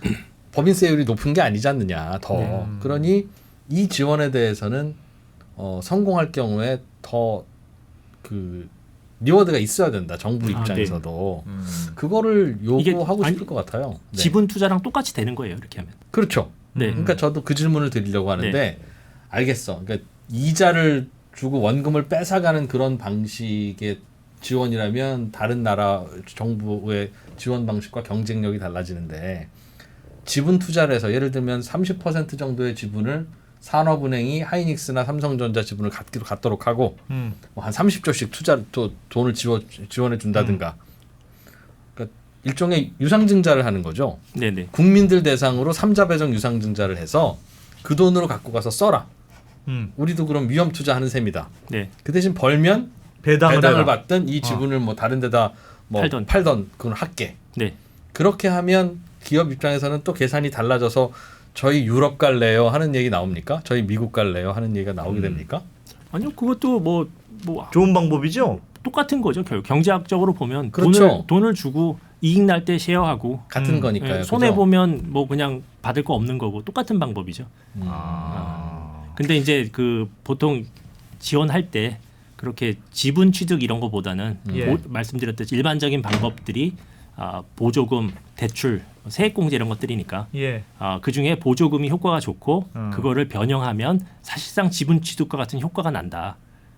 법인세율이 높은 게 아니지 않느냐 더. 그러니 이 지원에 대해서는 성공할 경우에 더 리워드가 있어야 된다. 정부 입장에서도. 그거를 요구하고 싶을 것 같아요. 네. 지분 투자랑 똑같이 되는 거예요. 이렇게 하면. 그렇죠. 네. 그러니까 저도 그 질문을 드리려고 하는데 알겠어. 그러니까 이자를 주고 원금을 뺏어가는 그런 방식의 지원이라면 다른 나라 정부의 지원 방식과 경쟁력이 달라지는데 지분 투자를 해서 예를 들면 30% 정도의 지분을 산업은행이 하이닉스나 삼성전자 지분을 갖도록 하고 뭐 한 30조씩 돈을 지원해 준다든가 그러니까 일종의 유상증자를 하는 거죠. 네네. 국민들 대상으로 3자 배정 유상증자를 해서 그 돈으로 갖고 가서 써라. 우리도 그럼 위험 투자하는 셈이다. 네. 그 대신 벌면 배당을 받든 이 지분을 뭐 다른 데다 뭐 팔던 그건 할게. 네. 그렇게 하면 기업 입장에서는 또 계산이 달라져서 저희 유럽 갈래요 하는 얘기 나옵니까? 저희 미국 갈래요 하는 얘기가 나오게 됩니까? 아니요, 그것도 뭐 좋은 방법이죠. 똑같은 거죠. 결국 경제학적으로 보면 그렇죠. 돈을 주고 이익 날 때 쉐어하고 같은 거니까요. 손해 그죠? 보면 뭐 그냥 받을 거 없는 거고 똑같은 방법이죠. 근데 이제 그 보통 지원할 때 그렇게 지분 취득 이런 거보다는 말씀드렸듯이 일반적인 방법들이 보조금, 대출, 세액공제 이런 것들이니까 그 중에 보조금이 효과가 좋고 그거를 변형하면 사실상 지분 취득과 같은 효과가 난다.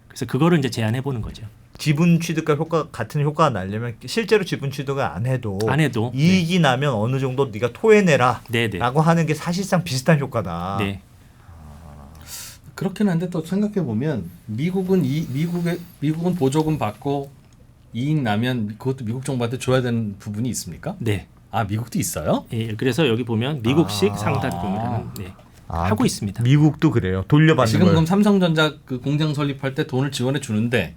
그래서 그거를 이제 제안해 보는 거죠. 지분 취득과 같은 효과가 나려면 실제로 지분 취득을 안 해도 이익이 나면 어느 정도 네가 토해내라 라고 하는 게 사실상 비슷한 효과다. 네. 그렇긴 한데 또 생각해 보면 미국은 보조금 받고 이익 나면 그것도 미국 정부한테 줘야 되는 부분이 있습니까? 네. 아 미국도 있어요? 예, 그래서 여기 보면 미국식 상담금이라는 하고 있습니다. 미국도 그래요. 돌려받는 지금 걸. 그럼 삼성전자 그 공장 설립할 때 돈을 지원해 주는데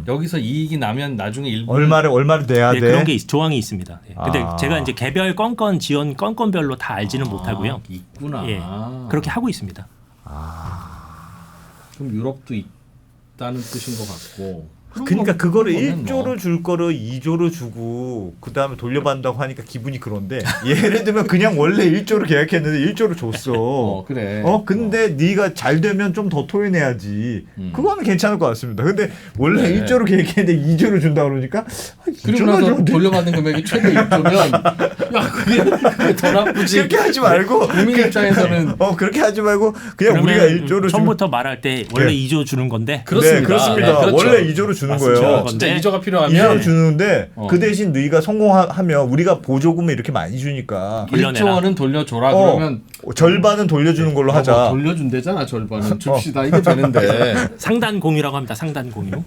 여기서 이익이 나면 나중에 일부 얼마를 내야 돼. 그런 게 조항이 있습니다. 근데 제가 이제 개별 건건 지원 건건별로 다 알지는 못하고요. 있구나. 예, 그렇게 하고 있습니다. 그럼 유럽도 있다는 뜻인 것 같고. 그러니까 그거를 1조를 줄 거를 2조를 주고 그 다음에 돌려받는다고 하니까 기분이 그런데 예를 들면 그냥 원래 1조를 계약했는데 1조를 줬어. 그래. 근데 네가 잘 되면 좀 더 토해내야지. 그거는 괜찮을 것 같습니다. 근데 원래 1조를 계약했는데 2조를 준다 그러니까 그리고 나서 돌려받는 금액이 최대 1조면 야 그게 더 나쁘지. 그렇게 하지 말고 국민 입장에서는 그렇게 하지 말고 그냥 우리가 1조를 처음부터 말할 때 원래 2조 주는 건데 그렇습니다. 네, 그렇습니다. 그렇죠. 원래 2조를 주는 맞습니다. 거예요. 진짜 건데 이자가 필요하면 이자를 주는데 어. 그 대신 너희가 성공하면 우리가 보조금을 이렇게 많이 주니까 1조 원은 돌려줘라. 어, 그러면 절반은 돌려주는 걸로 하자. 돌려준대잖아. 절반은 줍시다. 이게 되는데. 상단 공유라고 합니다. 상단 공유. 네.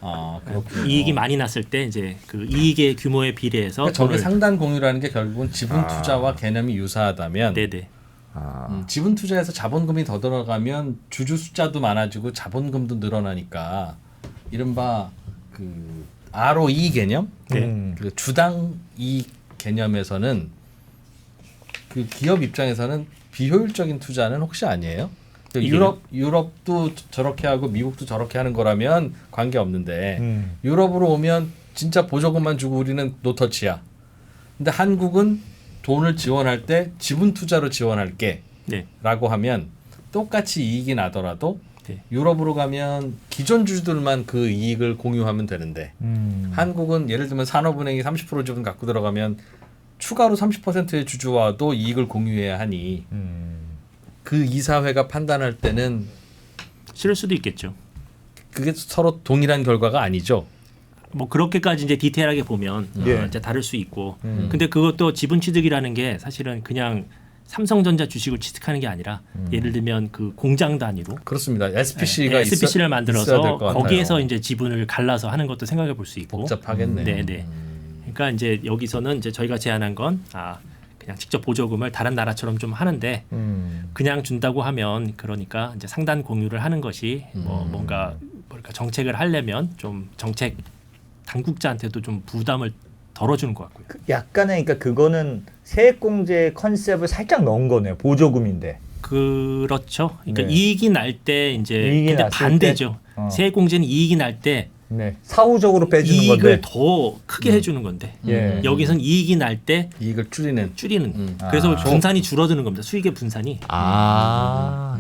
아, 그렇군요. 이익이 많이 났을 때 이제 그 이익의 규모에 비례해서 그러니까 저게 돈을 상단 공유라는 게 결국은 지분 투자와 개념이 유사하다면 네네. 지분 투자에서 자본금이 더 들어가면 주주 숫자도 많아지고 자본금도 늘어나니까 이른바 그 ROE 개념, 그 주당 이익 개념에서는 그 기업 입장에서는 비효율적인 투자는 혹시 아니에요? 유럽도 저렇게 하고 미국도 저렇게 하는 거라면 관계 없는데 유럽으로 오면 진짜 보조금만 주고 우리는 노터치야. 근데 한국은 돈을 지원할 때 지분 투자로 지원할게 네. 라고 하면 똑같이 이익이 나더라도 네. 유럽으로 가면 기존 주주들만 그 이익을 공유하면 되는데 한국은 예를 들면 산업은행이 30% 지분 갖고 들어가면 추가로 30%의 주주와도 이익을 공유해야 하니 그 이사회가 판단할 때는 싫을 수도 있겠죠. 그게 서로 동일한 결과가 아니죠. 뭐 그렇게까지 이제 디테일하게 보면 예. 이제 다를 수 있고. 근데 그것도 지분 취득이라는 게 사실은 그냥 삼성전자 주식을 취득하는 게 아니라 예를 들면 그 공장 단위로 그렇습니다. SPC가 SPC를 만들어서 될것 같아요. 거기에서 이제 지분을 갈라서 하는 것도 생각해 볼 수 있고. 복잡하겠네. 네. 그러니까 이제 여기서는 이제 저희가 제안한 건 그냥 직접 보조금을 다른 나라처럼 좀 하는데 그냥 준다고 하면 그러니까 이제 상단 공유를 하는 것이 뭐 뭔가 정책을 하려면 좀 정책 당국자한테도 좀 부담을 덜어주는 것 같고요. 약간의 그러니까 그거는 세액공제 컨셉을 살짝 넣은 거네요. 보조금인데. 그렇죠. 그러니까 네. 이익이 날 때 이제 이익이 근데 났을 반대죠. 때? 어. 세액공제는 이익이 날 때 네. 사후적으로 빼주는 이익을 건데. 더 크게 해주는 건데 예. 여기선 이익이 날 때 이익을 줄이는. 그래서 분산이 줄어드는 겁니다. 수익의 분산이.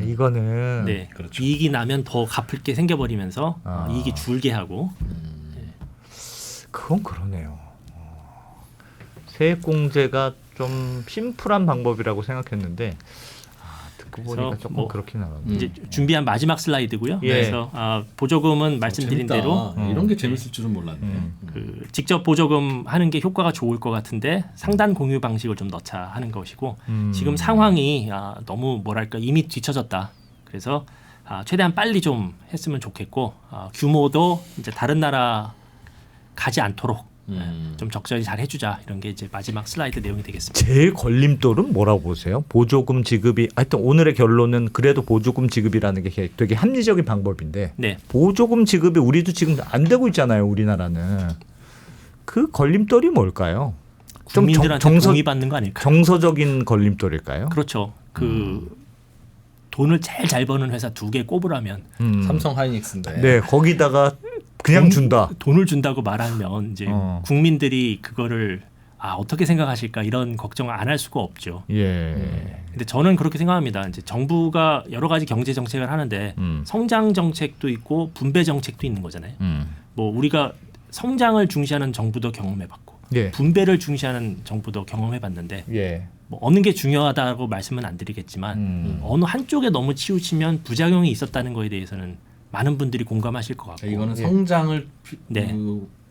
이거는 네. 그렇죠. 이익이 나면 더 갚을 게 생겨버리면서 이익이 줄게 하고. 그건 그러네요. 세액공제가 좀 심플한 방법이라고 생각했는데 듣고 보니까 조금 뭐 그렇긴 하네요. 이제 준비한 마지막 슬라이드고요. 예. 그래서 보조금은 말씀드린 재밌다. 대로 이런 게 재밌을 줄은 몰랐네. 그 직접 보조금 하는 게 효과가 좋을 것 같은데 상단 공유 방식을 좀 넣자 하는 것이고 지금 상황이 너무 뭐랄까 이미 뒤처졌다. 그래서 최대한 빨리 좀 했으면 좋겠고 규모도 이제 다른 나라 가지 않도록 좀 적절히 잘 해주자 이런 게 이제 마지막 슬라이드 내용이 되겠습니다. 제일 걸림돌은 뭐라고 보세요? 보조금 지급이 하여튼 오늘의 결론은 그래도 보조금 지급이라는 게 되게 합리적인 방법인데 네. 보조금 지급이 우리도 지금 안 되고 있잖아요. 우리나라는. 그 걸림돌이 뭘까요? 좀 국민들한테 동의받는 거 아닐까요? 정서적인 걸림돌일까요? 그렇죠. 그 돈을 제일 잘 버는 회사 2개 꼽으라면 삼성 하이닉스인데. 네, 거기다가 그냥 준다. 돈을 준다고 말하면 이제 국민들이 그거를 어떻게 생각하실까 이런 걱정을 안 할 수가 없죠. 예. 근데 저는 그렇게 생각합니다. 이제 정부가 여러 가지 경제 정책을 하는데 성장 정책도 있고 분배 정책도 있는 거잖아요. 뭐 우리가 성장을 중시하는 정부도 경험해봤고 예. 분배를 중시하는 정부도 경험해봤는데 예. 뭐 어느 게 중요하다고 말씀은 안 드리겠지만 어느 한쪽에 너무 치우치면 부작용이 있었다는 거에 대해서는 많은 분들이 공감하실 것 같고 이거는 성장을 네.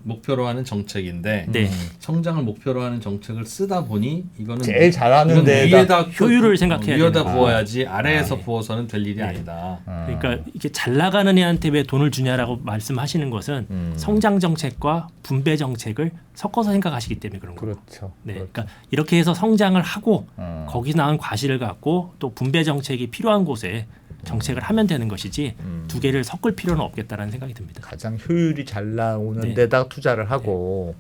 목표로 하는 정책인데 네. 성장을 목표로 하는 정책을 쓰다 보니 이거는 제일 잘하는 이건 데에다 위에다 효율을 생각해야 위에다 되는 부어야지 아래에서 부어서는 될 일이 아니다. 그러니까 이게 잘 나가는 애한테 왜 돈을 주냐라고 말씀하시는 것은 성장 정책과 분배 정책을 섞어서 생각하시기 때문에 그런 거예요. 그렇죠. 네, 그러니까 이렇게 해서 성장을 하고 거기 나온 과실을 갖고 또 분배 정책이 필요한 곳에 정책을 하면 되는 것이지 두 개를 섞을 필요는 없겠다라는 생각이 듭니다. 가장 효율이 잘 나오는 네. 데다 투자를 하고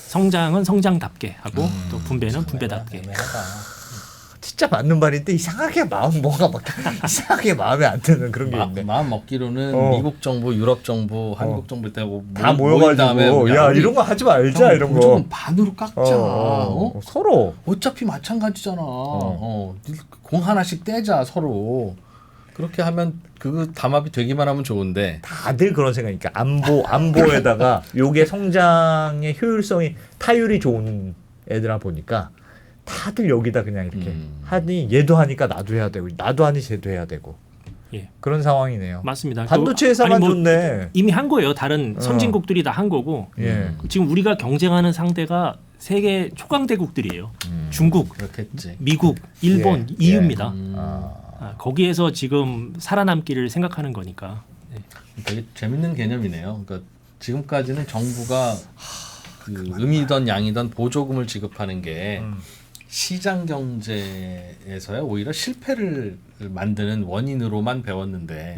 성장은 성장답게 하고 또 분배는 분배답게. 진짜 맞는 말인데 이상하게 뭔가 막 이상하게 마음에 안 드는 그런 게 있네. 마음 먹기로는 어. 미국 정부, 유럽 정부, 한국 정부 때 다 모여가지고 야 이런 거 하지 말자 이런 거. 보조금 반으로 깎자. 서로 어차피 마찬가지잖아. 공 하나씩 떼자 서로. 그렇게 하면 그 담합이 되기만 하면 좋은데 다들 그런 생각이니까 안보에다가 요게 성장의 효율성이 타율이 좋은 애들아 보니까 다들 여기다 그냥 이렇게 하니 얘도 하니까 나도 해야 되고 나도 하니 쟤도 해야 되고 예. 그런 상황이네요. 맞습니다. 반도체 회사만 아니, 뭐 좋네. 이미 한 거예요. 다른 선진국들이 다 한 거고 예. 지금 우리가 경쟁하는 상대가 세계 초강대국들이에요. 중국, 그렇겠지. 미국, 일본, 예. EU입니다. 아. 거기에서 지금 살아남기를 생각하는 거니까. 네. 되게 재밌는 개념이네요. 그러니까 지금까지는 정부가 그 음이든 양이든 보조금을 지급하는 게 시장 경제에서야 오히려 실패를 만드는 원인으로만 배웠는데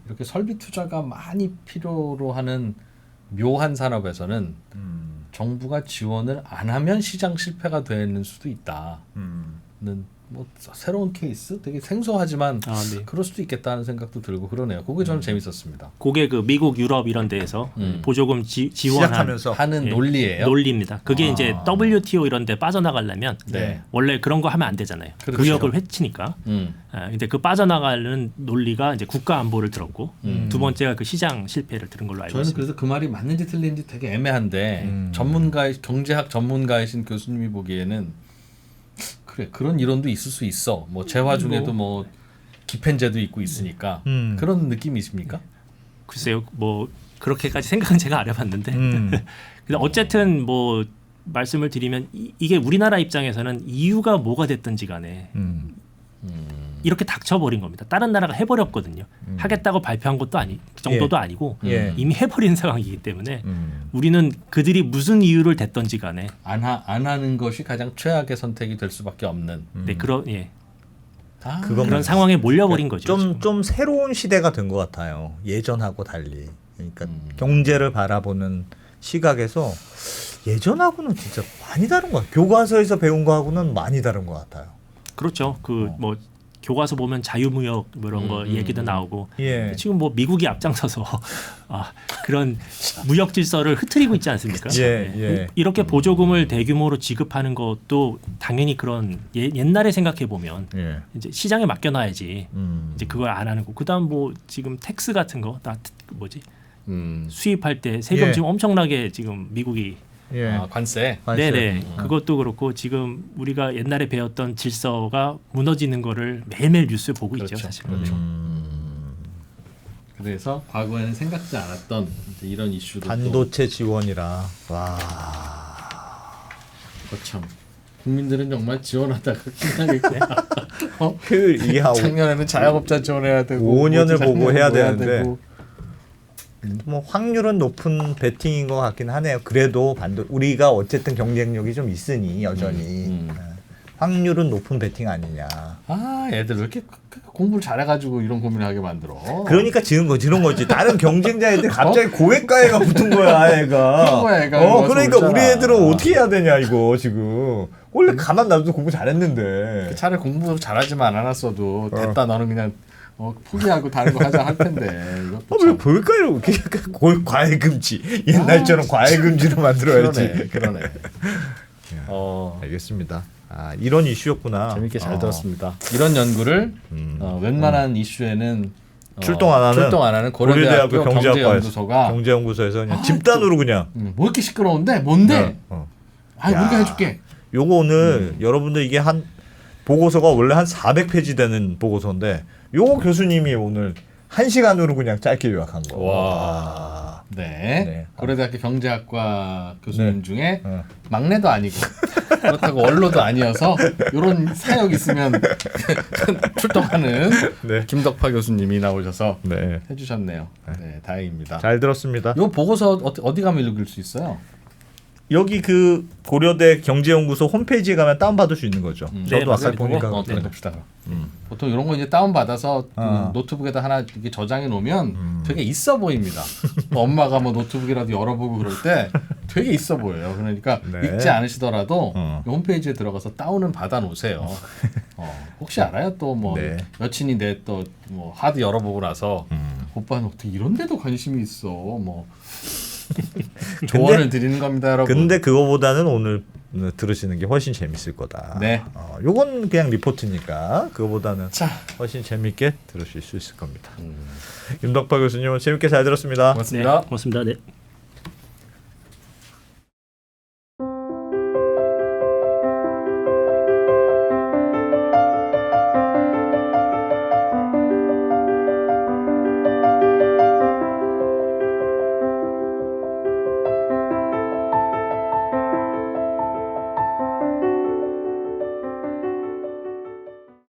이렇게 설비 투자가 많이 필요로 하는 묘한 산업에서는 정부가 지원을 안 하면 시장 실패가 되는 수도 있다는 뭐 새로운 케이스, 되게 생소하지만 네. 그럴 수도 있겠다는 생각도 들고 그러네요. 그게 저는 재밌었습니다. 그게 그 미국, 유럽 이런 데에서 보조금 지원한 시작하면서 하는 예, 논리예요. 논리입니다. 그게 이제 WTO 이런 데 빠져나가려면 네. 원래 그런 거 하면 안 되잖아요. 그렇죠. 구역을 해치니까. 근데 그 빠져나가는 논리가 이제 국가 안보를 들었고 두 번째가 그 시장 실패를 들은 걸로 알고 저는 있습니다. 그래서 그 말이 맞는지 틀린지 되게 애매한데 경제학 전문가이신 교수님이 보기에는 그래 그런 이론도 있을 수 있어. 뭐 재화 중에도 뭐 기펜제도 있고 있으니까 그런 느낌이십니까? 글쎄요, 뭐 그렇게까지 생각은 제가 안 해봤는데. 근데 어쨌든 뭐 말씀을 드리면 이게 우리나라 입장에서는 이유가 뭐가 됐든지 간에 이렇게 닥쳐버린 겁니다. 다른 나라가 해버렸거든요. 하겠다고 발표한 것도 정도도 아니고 예. 이미 해버린 상황이기 때문에 우리는 그들이 무슨 이유를 댔던지 간에 안 하는 것이 가장 최악의 선택이 될 수밖에 없는. 네, 그런 그건 그런 상황에 몰려버린 거죠. 좀 새로운 시대가 된 것 같아요. 예전하고 달리. 그러니까 경제를 바라보는 시각에서 예전하고는 진짜 많이 다른 것 같아요. 교과서에서 배운 거하고는 많이 다른 것 같아요. 그렇죠. 뭐 교과서 보면 자유무역 뭐 이런 거 얘기도 나오고 예. 지금 뭐 미국이 앞장서서 그런 무역 질서를 흐트리고 있지 않습니까? 예, 예. 이렇게 보조금을 대규모로 지급하는 것도 당연히 그런 옛날에 생각해 보면 예. 이제 시장에 맡겨놔야지 이제 그걸 안 하는 거. 그다음 뭐 지금 텍스 같은 거 다 뭐지 수입할 때 세금 예. 지금 엄청나게 지금 미국이 예. 관세. 네네. 그것도 그렇고 지금 우리가 옛날에 배웠던 질서가 무너지는 거를 매일매일 뉴스 보고 있죠, 그렇죠. 사실. 그렇죠. 그래서 과거에는 생각지 않았던 이제 이런 이슈도 반도체 지원이라 와. 참 국민들은 정말 지원하다가 끝나겠구나. 이게 작년에는 자영업자 지원해야 되고 5년을 모두 보고 해야 작년에 되는데 되고. 뭐 확률은 높은 베팅인 것 같긴 하네요. 그래도 우리가 어쨌든 경쟁력이 좀 있으니 여전히 확률은 높은 베팅 아니냐. 애들 왜 이렇게 공부를 잘해가지고 이런 고민을 하게 만들어. 그러니까 지는 거지. 다른 경쟁자 애들 갑자기 고액가에가 붙은 거야, 애가. 그런 거야, 애가. 그러니까 그렇잖아. 우리 애들은 어떻게 해야 되냐 이거 지금. 원래 가만 놔둬도 공부 잘했는데. 차라리 공부 잘하지만 않았어도 됐다. 너는 그냥 포기하고 다른 거 하자 할 텐데. 왜 고액가로 과외금지 옛날처럼 과외금지로 만들어야지. 그러네. 알겠습니다. 이런 이슈였구나. 재밌게 잘 들었습니다. 이런 연구를 웬만한 이슈에는 출동 안 하는 고려대학교 경제연구소가 경제연구소에서 그냥 집단으로 그냥 뭐 이렇게 시끄러운데 뭔데? 우리가 해줄게. 요거 오늘 여러분들 이게 한 보고서가 원래 한 400페이지 되는 보고서인데 요거 교수님이 오늘 1시간으로 그냥 짧게 요약한 거. 와. 네. 고려대학교 경제학과 교수님 네. 중에 막내도 아니고 그렇다고 원로도 아니어서 이런 사역 있으면 출동하는 김덕파 교수님이 나오셔서 해주셨네요. 네, 다행입니다. 잘 들었습니다. 이 보고서 어디 가면 읽을 수 있어요? 여기 그 고려대 경제연구소 홈페이지에 가면 다운받을 수 있는 거죠. 저도 아까 보니까 봅시다. 보통 이런 거 이제 다운 받아서 노트북에다 하나 이렇게 저장해 놓으면 되게 있어 보입니다. 엄마가 뭐 노트북이라도 열어보고 그럴 때 되게 있어 보여요. 그러니까 읽지 않으시더라도 홈페이지에 들어가서 다운은 받아 놓으세요. 혹시 알아요? 또 뭐 여친이 내 또 뭐 하드 열어보고 나서 오빠는 어떻게 이런 데도 관심이 있어? 뭐 조언을 드리는 겁니다, 여러분. 근데 그거보다는 오늘 들으시는 게 훨씬 재밌을 거다. 네. 요건 그냥 리포트니까 그거보다는 훨씬 재밌게 들으실 수 있을 겁니다. 김덕파 교수님 재밌게 잘 들었습니다. 고맙습니다. 고맙습니다. 네.